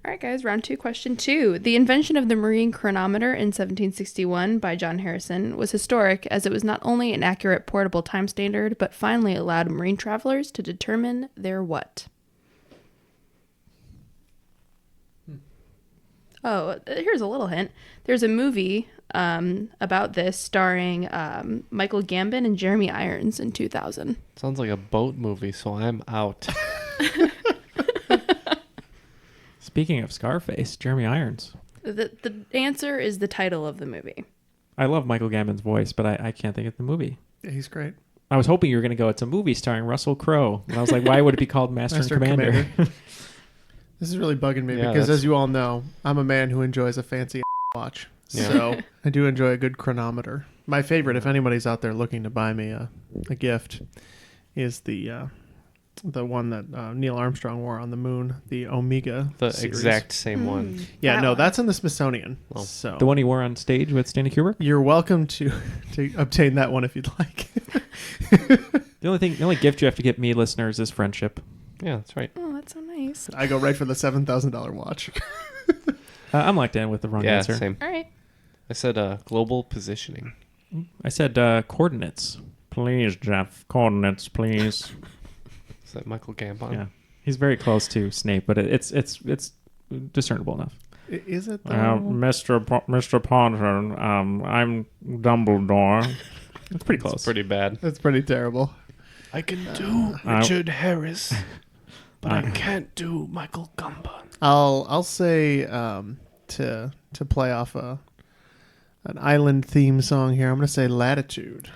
All right, guys, round 2, question 2. The invention of the marine chronometer in 1761 by John Harrison was historic as it was not only an accurate portable time standard, but finally allowed marine travelers to determine their what? Oh, here's a little hint. There's a movie about this starring Michael Gambon and Jeremy Irons in 2000. Sounds like a boat movie, so I'm out. Speaking of Scarface, Jeremy Irons. The answer is the title of the movie. I love Michael Gambon's voice, but I can't think of the movie. Yeah, he's great. I was hoping you were going to go, it's a movie starring Russell Crowe. And I was like, why would it be called Master and Commander? This is really bugging me Yeah, because, that's- as you all know, I'm a man who enjoys a fancy watch. Yeah. So I do enjoy a good chronometer. My favorite, if anybody's out there looking to buy me a gift, is the the one that Neil Armstrong wore on the moon, the Omega The series. exact same one. Yeah, That no, one. that's in the Smithsonian. Oh. So The one he wore on stage with Stanley Kubrick? you're welcome to obtain that one if you'd like. The only gift you have to get me, listeners, is friendship. Yeah, that's right. Oh, that's so nice. I go right for the $7,000 watch. I'm locked in with the wrong Yeah, answer. same. All right. I said global positioning. I said coordinates. Please, Jeff. Coordinates, please. Is that Michael Gambon? Yeah. He's very close to Snape, but it's discernible enough. Is it though? Mr. Potter, I'm Dumbledore. It's pretty close. It's pretty bad. That's pretty terrible. I can do Richard Harris, but I can't do Michael Gambon. I'll say to play off an island theme song here. I'm going to say Latitude.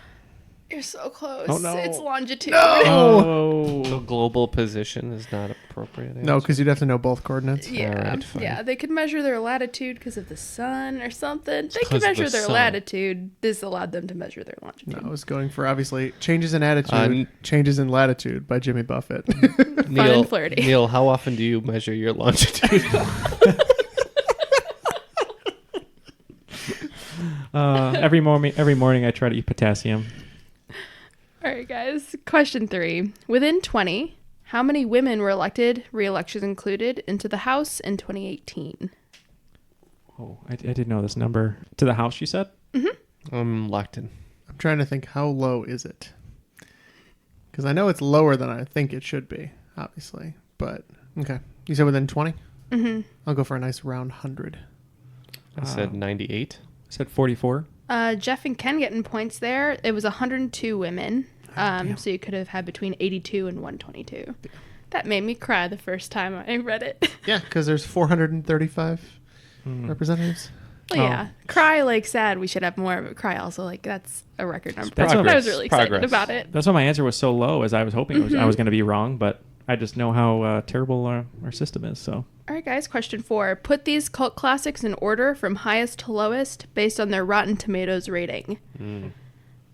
You're so close. Oh, no. It's longitude. So global position is not appropriate. No, because you'd have to know both coordinates. Yeah, Alright, fine. yeah. They could measure their latitude because of the sun or something. They 'cause could of the measure their sun. latitude. This allowed them to measure their longitude. No, I was going for obviously Changes in Attitude, Changes in Latitude by Jimmy Buffett. Fun and flirty. Neil, how often do you measure your longitude? Every morning I try to eat potassium. All right, guys. Question 3. Within 20, how many women were elected, re-elections included, into the House in 2018? Oh, I didn't know this number. To the house, you said? I'm locked in. I'm trying to think, how low is it? Because I know it's lower than I think it should be, obviously. But, okay. You said within 20? Mm-hmm. I'll go for a nice round 100. I said 98. I said 44. Jeff and Ken getting points there. It was 102 women. So you could have had between 82 and 122. That made me cry the first time I read it. Yeah, because there's 435 representatives. Well, yeah. Cry like sad. We should have more, but cry also like that's a record number. That's what- I was really excited Progress. about it. That's why my answer was so low, as I was hoping I was going to be wrong, but I just know how terrible our system is. So All right, guys. Question 4. Put these cult classics in order from highest to lowest based on their Rotten Tomatoes rating.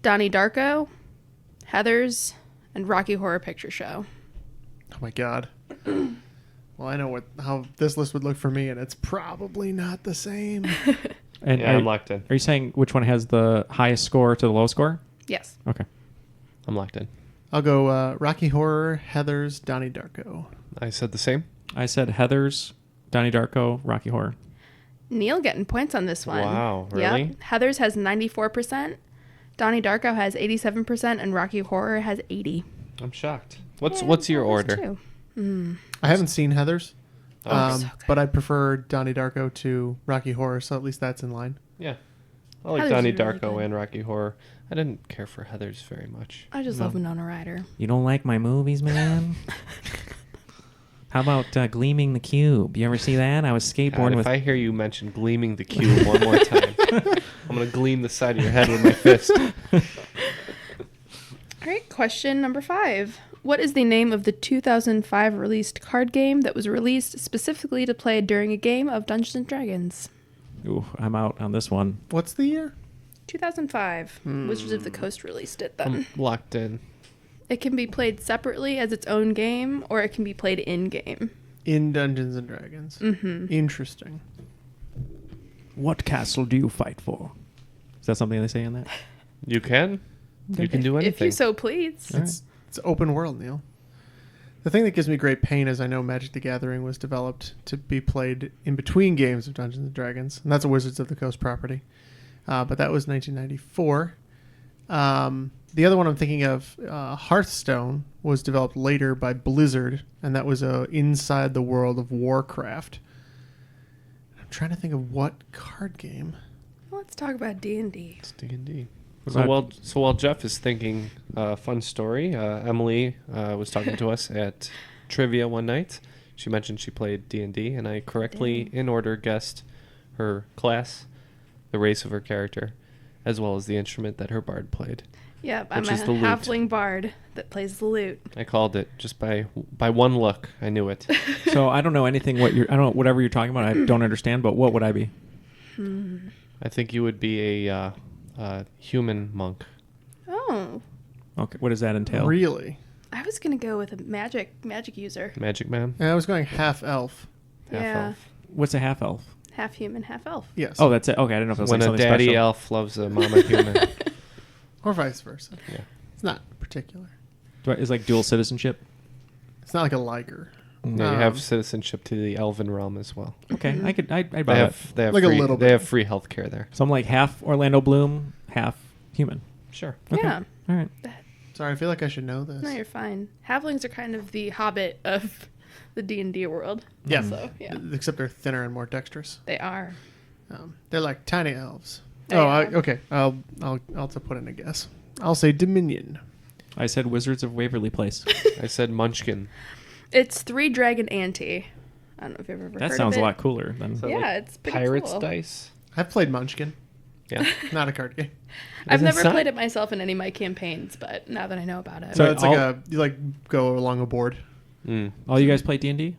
Donnie Darko, Heathers, and Rocky Horror Picture Show. Oh my God. Well, I know how this list would look for me, and it's probably not the same. and Yeah, I'm locked in. Are you saying which one has the highest score to the low score? Yes. Okay. I'm locked in. I'll go Rocky Horror, Heathers, Donnie Darko. I said the same. I said Heathers, Donnie Darko, Rocky Horror. Neil getting points on this one. Wow, really? Yep. Heathers has 94%. Donnie Darko has 87%, and Rocky Horror has 80. I'm shocked. What's your order? Too. I haven't seen Heathers, so good. but I prefer Donnie Darko to Rocky Horror, so at least that's in line. Yeah. I like Heathers Donnie is really Darko good. and Rocky Horror. I didn't care for Heathers very much. I just love Winona Ryder. You don't like my movies, man? How about Gleaming the Cube? You ever see that? I was God, skateboarding if with... I hear you mention gleaming the cube one more time, I'm going to gleam the side of your head with my fist. All right, question number 5. What is the name of the 2005 released card game that was released specifically to play during a game of Dungeons & Dragons? Ooh, I'm out on this one. What's the year? 2005. Wizards of the Coast released it then. I'm locked in. It can be played separately as its own game, or it can be played in-game. In Dungeons and Dragons. Mm-hmm. Interesting. What castle do you fight for? Is that something they say in that? You can. You can do anything. If you so please. It's open world, Neil. The thing that gives me great pain is I know Magic the Gathering was developed to be played in between games of Dungeons and Dragons, and that's a Wizards of the Coast property. But that was 1994. The other one I'm thinking of, Hearthstone, was developed later by Blizzard, and that was inside the world of Warcraft. I'm trying to think of what card game. Let's talk about D&D. It's D&D. What So while Jeff is thinking fun story, Emily was talking to us at trivia one night. She mentioned she played D&D, and I correctly, in order, guessed her class, the race of her character, as well as the instrument that her bard played. Yep, I'm Which a is the lute. halfling bard that plays the lute. I called it just by one look. I knew it. So I don't know anything. I don't know whatever you're talking about. I don't understand. But what would I be? I think you would be a human monk. Oh. Okay, what does that entail? Really? I was gonna go with a magic user. Magic Man? And I was going half elf. Half Yeah. elf. What's a half elf? Half human, half elf. Yes. Oh, that's it. Okay, I didn't know if it was When like a something daddy special. elf loves a mama human. Or vice versa. Yeah. It's not particular. Is like dual citizenship. It's not like a liger. No, you have citizenship to the elven realm as well. Okay, I'd buy They that. have Like a free, little they bit. have free health care there. So I'm like half Orlando Bloom, half human. Sure. Okay. Yeah. All right. Sorry, I feel like I should know this. No, you're fine. Halflings are kind of the Hobbit of the D&D world. Yeah. So, yeah. Except they're thinner and more dexterous. They are. They're like tiny elves. They Oh, are. okay. I'll have to put in a guess. I'll say Dominion. I said Wizards of Waverly Place. I said Munchkin. It's 3 Dragon Ante. I don't know if you've ever heard That of sounds it. a lot cooler than. So, Yeah, like, it's pretty Pirates cool. dice. I've played Munchkin. Yeah. Not a card game. I've Isn't never that- played it myself in any of my campaigns, but now that I know about it. So So it's like I'll- you like go along a board. All you guys play D&D?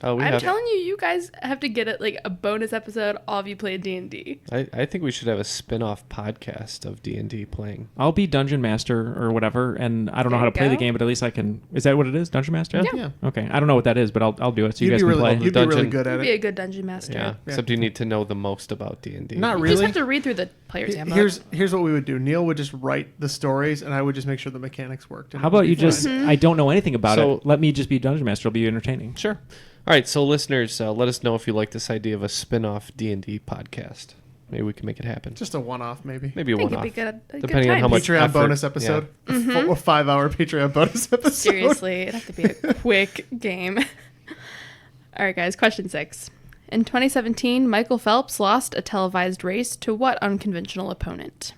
Oh, we I'm have. telling you, you guys have to get it like a bonus episode. All of you play D&D. I think we should have a spin-off podcast of D&D playing. I'll be dungeon master or whatever, and I don't know There how to you play the go. game, but at least I can. Is that what it is, dungeon master? Yeah. Okay, I don't know what that is, but I'll do it so you You'd guys be can really, play. you'd be really Dungeon- good at You'd be a it. good dungeon master. Yeah. Except you need to know the most about D&D. Not You really. just have to read through the player's handbook. Here's what we would do. Neal would just write the stories, and I would just make sure the mechanics worked. and How it would about be you just? fine. I don't know anything about So- it. Let me just be dungeon master. It'll be entertaining. Sure. All right, so listeners, let us know if you like this idea of a spin-off D&D podcast. Maybe we can make it happen. Just a one-off, maybe. Maybe a I think one-off. it'd be good, a good Depending on time. how much Patreon effort- bonus episode. A 5-hour Patreon bonus episode. Seriously, it'd have to be a quick game. All right, guys, question 6. In 2017, Michael Phelps lost a televised race to what unconventional opponent?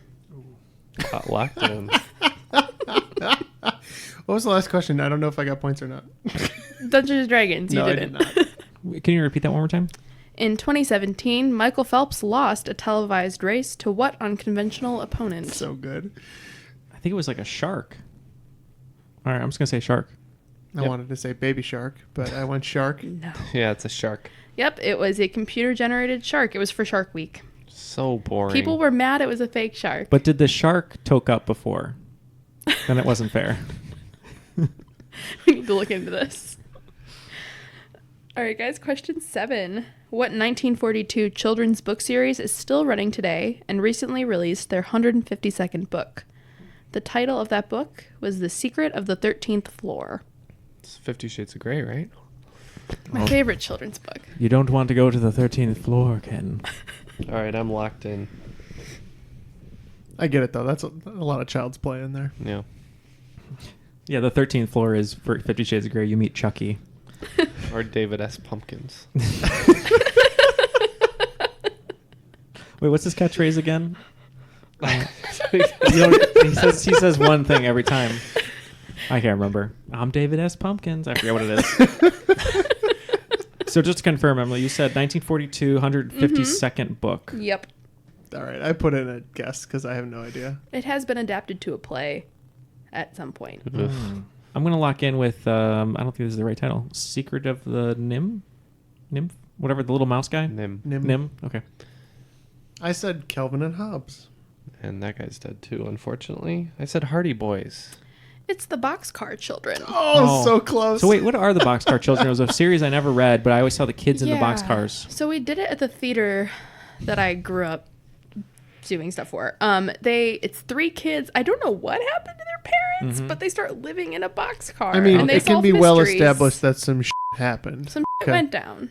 Got locked in. What was the last question? I don't know if I got points or not. Dungeons and Dragons, you No, I didn't. did not. Can you repeat that one more time? In 2017, Michael Phelps lost a televised race to what unconventional opponent? So good. I think it was like a shark. All right, I'm just gonna say shark. I wanted to say baby shark, but I went shark. No. Yeah, it's a shark. Yep, it was a computer-generated shark. It was for Shark Week. So boring. People were mad it was a fake shark. But did the shark toke up before? Then it wasn't fair. We need to look into this. All right, guys, question 7. What 1942 children's book series is still running today and recently released their 152nd book? The title of that book was The Secret of the 13th Floor. It's 50 Shades of Grey, right? My favorite children's book. You don't want to go to the 13th floor, Ken. All right, I'm locked in. I get it, though. That's a lot of child's play in there. Yeah. Yeah, the 13th floor is for 50 Shades of Grey. You meet Chucky. Or David S. Pumpkins. Wait, what's his catchphrase again? He says one thing every time. I can't remember. I'm David S. Pumpkins. I forget what it is. So just to confirm, Emily, you said 1942, 152nd book. Yep. All right, I put in a guess because I have no idea. It has been adapted to a play at some point. Ugh. I'm going to lock in with, I don't think this is the right title. Secret of the Nymph? Whatever, the little mouse guy? Nim. Okay. I said Kelvin and Hobbes. And that guy's dead too, unfortunately. I said Hardy Boys. It's the Boxcar Children. Oh, so close. So wait, what are the Boxcar Children? It was a series I never read, but I always saw the kids in the Yeah. boxcars. So we did it at the theater that I grew up doing stuff for. It's 3 kids. I don't know what happened to their parents, but they start living in a boxcar. I mean, and they it can solve be well mysteries. established that some shit happened. Some shit Okay. went down.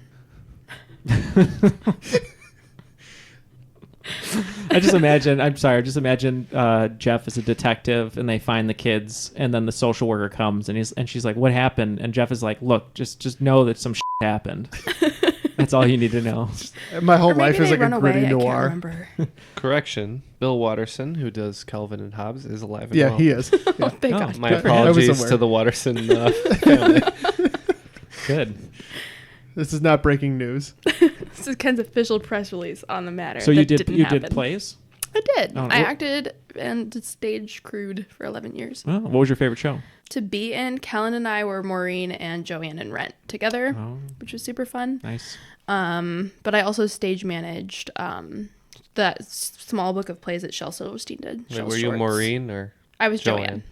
I just imagine Jeff is a detective and they find the kids and then the social worker comes and she's like, what happened? And Jeff is like, look, just know that some shit happened. That's all you need to know. My whole Or maybe life is they like run a away. gritty I can't noir. remember. Correction. Bill Watterson, who does Calvin and Hobbes, is alive and Yeah, well. he is. Oh, Yeah. thank Oh. God. My Good for him. I was apologies aware. to the Watterson family. Good. This is not breaking news. This is Ken's official press release on the matter. So you that did didn't you happen. did plays? I did. Oh, I what- acted and stage crewed for 11 years. Oh, what was your favorite show? To be in, Kellen and I were Maureen and Joanne and Rent together, Oh, which was super fun. nice. But I also stage managed that small book of plays that Shel Silverstein did. Wait, Shel were you Shorts. Maureen or I was Joanne? Joanne.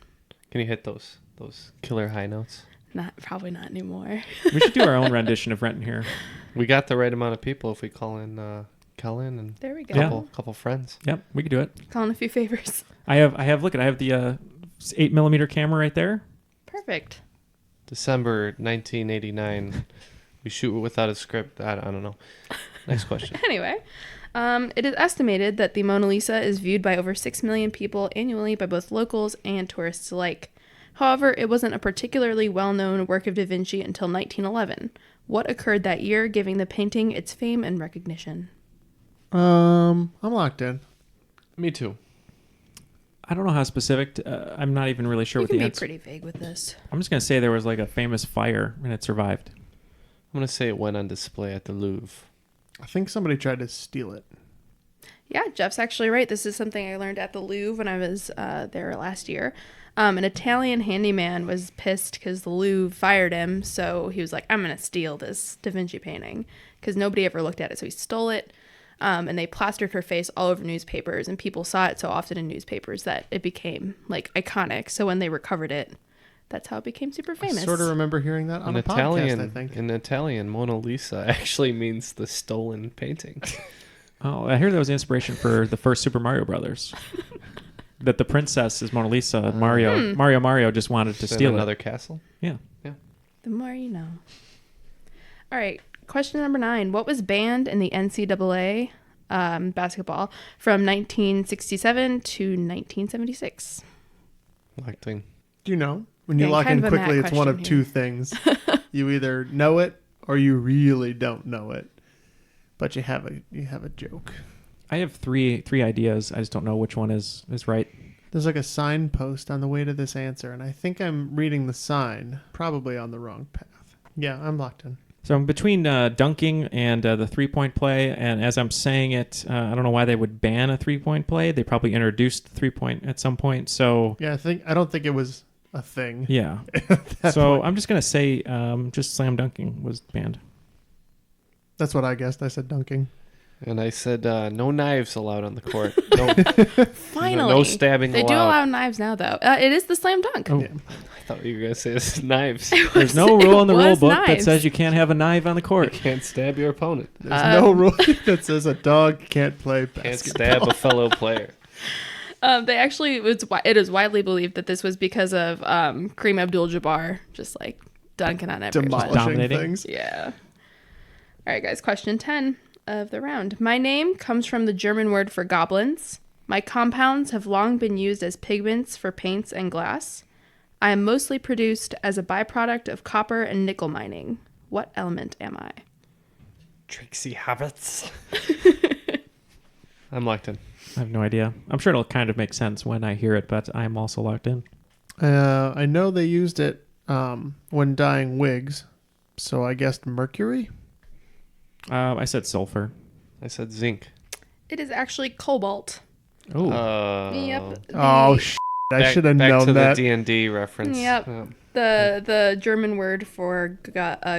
Can you hit those Those killer high notes. Probably not anymore. We should do our own rendition of Renton here. We got the right amount of people if we call in Kellen and There we go. couple friends. Yep, we could do it. Calling a few favors. I have the 8mm camera right there. Perfect. December 1989. We shoot without a script. I don't know. Next question. Anyway, it is estimated that the Mona Lisa is viewed by over 6 million people annually by both locals and tourists alike. However, it wasn't a particularly well-known work of Da Vinci until 1911. What occurred that year, giving the painting its fame and recognition? I'm locked in. Me too. I don't know how specific. I'm not even really sure You what can the be answer. pretty vague with this. I'm just gonna say there was like a famous fire and it survived. I'm going to say it went on display at the Louvre. I think somebody tried to steal it. Yeah, Jeff's actually right. This is something I learned at the Louvre when I was there last year. An Italian handyman was pissed because the Louvre fired him, so he was like, I'm going to steal this Da Vinci painting because nobody ever looked at it, so he stole it. And they plastered her face all over newspapers, and people saw it so often in newspapers that it became, like, iconic. So when they recovered it, that's how it became super famous. I sort of remember hearing that on a podcast, I think. In Italian, Mona Lisa actually means the stolen painting. Oh, I hear that was inspiration for the first Super Mario Brothers. That the princess is Mona Lisa. And Mario just wanted to steal another it. castle. Yeah. The more you know. All right. Question number 9. What was banned in the NCAA basketball from 1967 to 1976? Locked in. Do you know? When you Getting lock kind in of a quickly, Matt it's one of question two things. You either know it or you really don't know it. But you have a joke. I have three ideas. I just don't know which one is right. There's like a signpost on the way to this answer, and I think I'm reading the sign, probably on the wrong path. Yeah, I'm locked in. So I'm between dunking and the 3-point play, and as I'm saying it, I don't know why they would ban a 3-point play. They probably introduced 3-point at some point. So Yeah, I don't think it was a thing. yeah. That So point. I'm just gonna say just slam dunking was banned. That's what I guessed. I said dunking. And I said no knives allowed on the court. Finally. No stabbing They do allowed. allow knives now, though. It is the slam dunk. Oh. Yeah. I thought you were going to say this knives. There's no rule in the rule was book that knives. says you can't have a knife on the court. Can't stab your opponent. There's no rule that says a dog can't play Can't basketball. stab a fellow player. They actually, it is widely believed that this was because of Kareem Abdul-Jabbar just like dunking on everyone. Demolishing Dominating. things. Yeah. All right, guys. Question 10 of the round. My name comes from the German word for goblins. My compounds have long been used as pigments for paints and glass. I am mostly produced as a byproduct of copper and nickel mining. What element am I? Trixie Habits. I'm locked in. I have no idea. I'm sure it'll kind of make sense when I hear it, but I'm also locked in. I know they used it when dyeing wigs, so I guessed mercury. I said sulfur. I said zinc. It is actually cobalt. Oh, Yep. Oh, I should have back known to that. the D&D reference. Yep. The German word for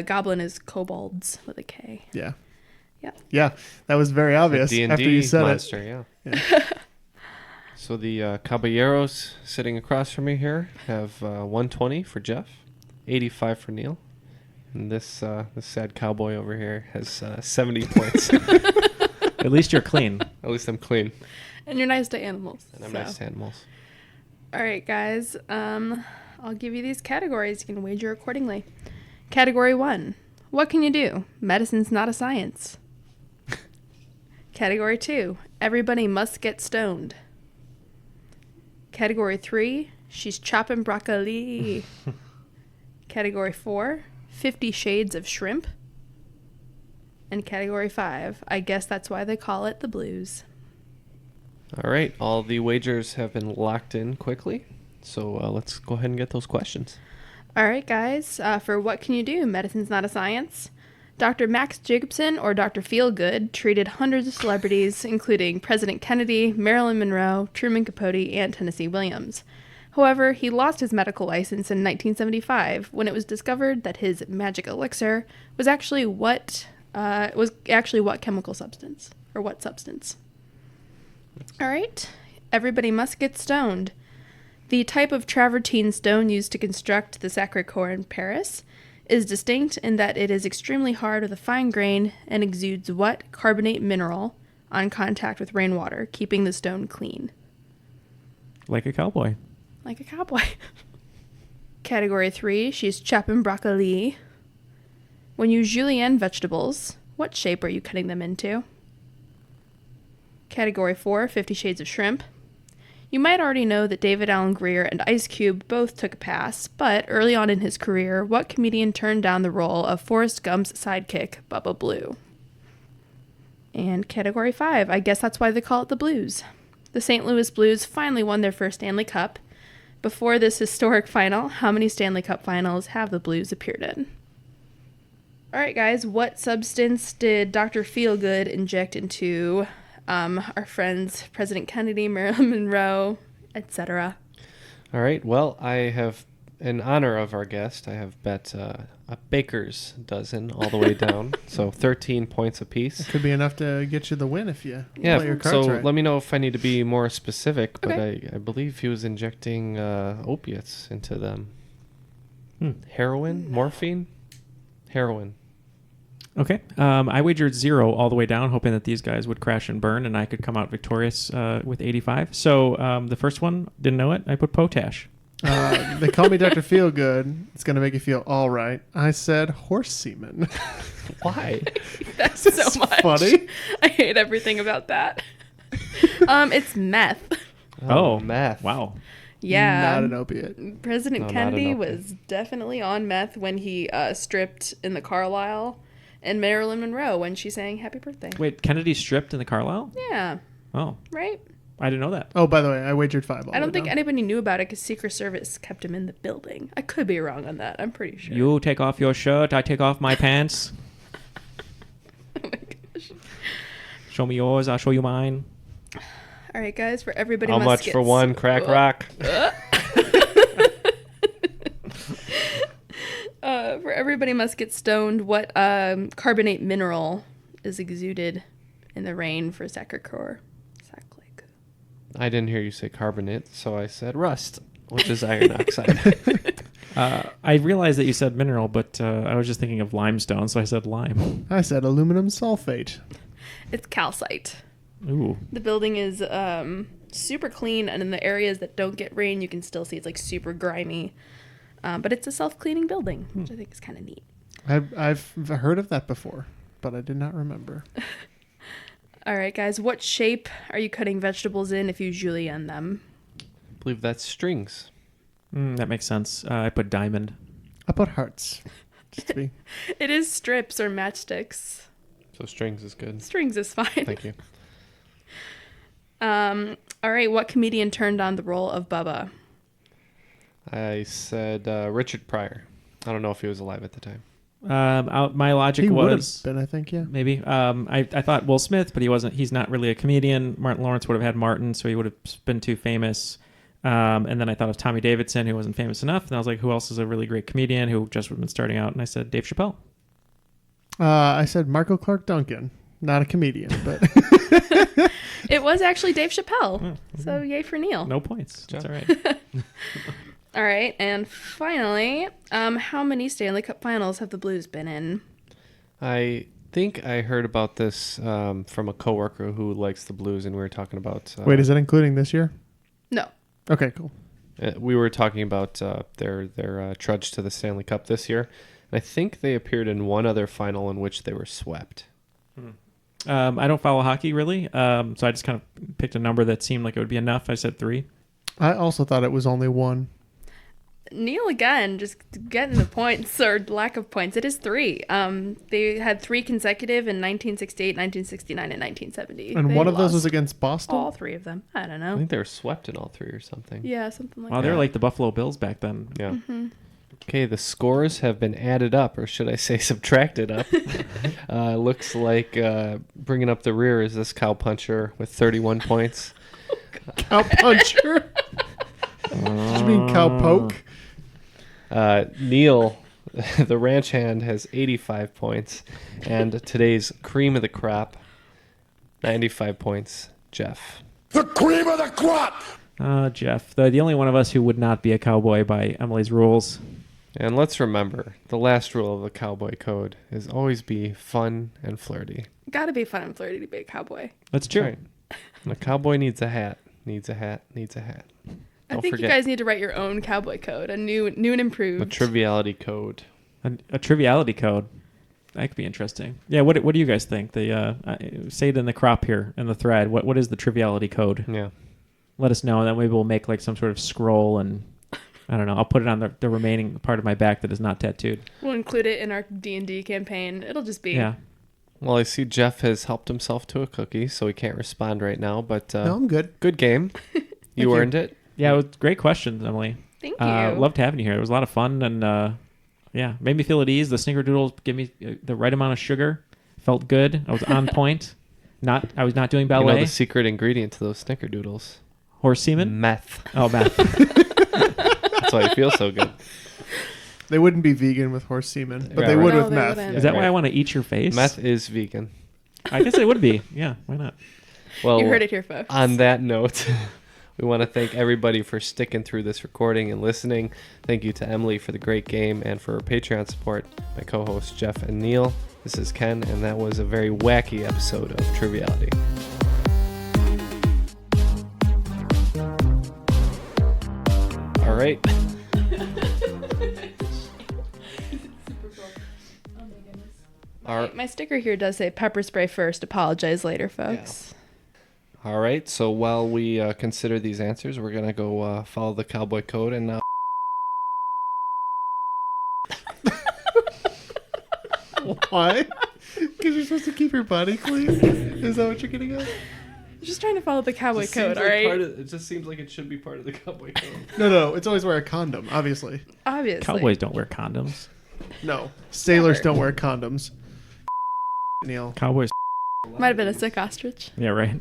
goblin is kobolds with a K. Yeah. Yep. Yeah, that was very obvious D&D after you said monster, it. yeah. So the Caballeros sitting across from me here have 120 for Jeff, 85 for Neal. And this sad cowboy over here has 70 points. at least you're clean. At least I'm clean. And you're nice to animals. And I'm so. nice to animals. All right, guys. I'll give you these categories. You can wager accordingly. Category 1. What can you do? Medicine's not a science. Category 2. Everybody must get stoned. Category 3. She's chopping broccoli. Category 4. 50 Shades of Shrimp. And Category 5. I guess that's why they call it the blues. All right. All the wagers have been locked in quickly. So let's go ahead and get those questions. All right, guys. For what can you do? Medicine's not a science. Dr. Max Jacobson, or Dr. Feelgood, treated hundreds of celebrities, including President Kennedy, Marilyn Monroe, Truman Capote, and Tennessee Williams. However, he lost his medical license in 1975 when it was discovered that his magic elixir was actually what chemical substance, or what substance. All right. Everybody must get stoned. The type of travertine stone used to construct the Sacré-Cœur in Paris is distinct in that it is extremely hard with a fine grain and exudes wet carbonate mineral on contact with rainwater, keeping the stone clean. Like a cowboy. Like a cowboy. Category 3, she's chopping broccoli. When you julienne vegetables, what shape are you cutting them into? Category 4, 50 Shades of Shrimp. You might already know that David Alan Grier and Ice Cube both took a pass, but early on in his career, what comedian turned down the role of Forrest Gump's sidekick, Bubba Blue? And category 5, I guess that's why they call it the Blues. The St. Louis Blues finally won their first Stanley Cup. Before this historic final, how many Stanley Cup finals have the Blues appeared in? All right, guys, what substance did Dr. Feelgood inject into our friends President Kennedy, Marilyn Monroe, etc.? All right. Well, I have, in honor of our guest, I have bet a baker's dozen all the way down. So 13 points apiece. Could be enough to get you the win if you Yeah, play your cards so right. let me know if I need to be more specific, but Okay. I believe he was injecting opiates into them. Hmm. Heroin? Morphine? Heroin. Okay. I wagered 0 all the way down, hoping that these guys would crash and burn and I could come out victorious with 85. So the first one, didn't know it. I put potash. They call me Dr. Feelgood. It's going to make you feel all right. I said horse semen. Why? That's It's so much. funny. I hate everything about that. It's meth. Meth. Wow. Yeah. Not an opiate. President No, not Kennedy an was definitely on meth when he stripped in the Carlisle, and Marilyn Monroe when she sang Happy Birthday. Wait, Kennedy stripped in the Carlisle? Yeah, Oh, right? I didn't know that. Oh, by the way, I wagered 5 all I don't the way think down. anybody knew about it because Secret Service kept him in the building. I could be wrong on that. I'm pretty sure. You take off your shirt, I take off my pants. Oh my gosh. Show me yours, I'll show you mine. All right, guys, for everybody How must much get for one crack rock? For everybody must get stoned, what carbonate mineral is exuded in the rain for Sacré-Cœur? Sacré-Cœur. I didn't hear you say carbonate, so I said rust, which is iron oxide. I realized that you said mineral, but I was just thinking of limestone, so I said lime. I said aluminum sulfate. It's calcite. Ooh. The building is super clean, and in the areas that don't get rain, you can still see it's like super grimy. But it's a self-cleaning building, which I think is kind of neat. I've heard of that before, but I did not remember. All right, guys, what shape are you cutting vegetables in if you julienne them? I believe that's strings. That makes sense. I put diamond. I put hearts. Just to be. It is strips or matchsticks. So strings is good. Strings is fine. Thank you. All right, what comedian turned on the role of Bubba? I said Richard Pryor. I don't know if he was alive at the time. My logic He would have was been, I think, yeah. maybe. I thought Will Smith, but he wasn't. He's not really a comedian. Martin Lawrence would have had Martin, so he would have been too famous. And then I thought of Tommy Davidson, who wasn't famous enough. And I was like, who else is a really great comedian who just would have been starting out? And I said Dave Chappelle. I said Marco Clark Duncan. Not a comedian, but It was actually Dave Chappelle. So yay for Neal. No points. That's all right. All right, and finally, how many Stanley Cup Finals have the Blues been in? I think I heard about this from a coworker who likes the Blues, and we were talking about. wait, is that including this year? No. Okay, cool. We were talking about their trudge to the Stanley Cup this year, and I think they appeared in one other final in which they were swept. I don't follow hockey really, so I just kind of picked a number that seemed like it would be enough. I said 3. I also thought it was only 1. Neal again, just getting the points or lack of points. It is 3. They had 3 consecutive in 1968, 1969, and 1970. And They one of those lost was against Boston? all 3 of them. I don't I know. think they were swept in all 3 or something. Yeah, something like Wow, that. they're like the Buffalo Bills back then. Yeah. Okay, the scores have been added up, or should I say subtracted up. Looks like bringing up the rear is this cowpuncher with 31 points. Cowpuncher? Did you mean cowpoke? Neal, the ranch hand, has 85 points. And today's cream of the crop, 95 points, Jeff. The cream of the crop! Jeff, the only one of us who would not be a cowboy by Emily's rules. And let's remember, the last rule of the Cowboy Code is always be fun and flirty. Gotta be fun and flirty to be a cowboy. That's true. Right. And a cowboy needs a hat. Needs a hat. Needs a hat. I Don't think forget you guys need to write your own cowboy code, a new and improved. the Triviality Code. A triviality code. That could be interesting. Yeah, what do you guys think? Say it in the crop here, in the thread. What is the triviality code? Yeah. Let us know, and then maybe we'll make like some sort of scroll, and I don't know. I'll put it on the remaining part of my back that is not tattooed. We'll include it in our D&D campaign. It'll just be... Yeah. Well, I see Jeff has helped himself to a cookie, so he can't respond right now, but No, I'm good. good game. You you. earned it. Yeah, it was great questions, Emily. Thank you. Loved having you here. It was a lot of fun, and yeah, made me feel at ease. The Snickerdoodles give me the right amount of sugar. Felt good. I was on point. I was not doing You ballet. know the secret ingredient to those Snickerdoodles? Horse semen. Meth. Oh, meth. That's why you feel so good. They wouldn't be vegan with horse semen, but Yeah, they right. would No, with they meth. wouldn't. Is that why Right. I want to eat your face? Meth is vegan. I guess it would be. Yeah, why not? Well, You heard it here, folks. On that note, we want to thank everybody for sticking through this recording and listening. Thank you to Emily for the great game and for her Patreon support. My co-hosts Jeff and Neal. This is Ken, and that was a very wacky episode of Triviality. All right. My sticker here does say pepper spray first, apologize later, folks. All right. So while we consider these answers, we're gonna go follow the Cowboy Code and now. Why? Because you're supposed to keep your body clean? Is that what you're getting at? Just trying to follow the cowboy code, all right? It just seems like it should be part of the Cowboy Code. No. It's always wear a condom, obviously. Obviously. Cowboys don't wear condoms. No. Sailors don't wear condoms. Neil. Cowboys. Might have been a sick ostrich. Yeah, right.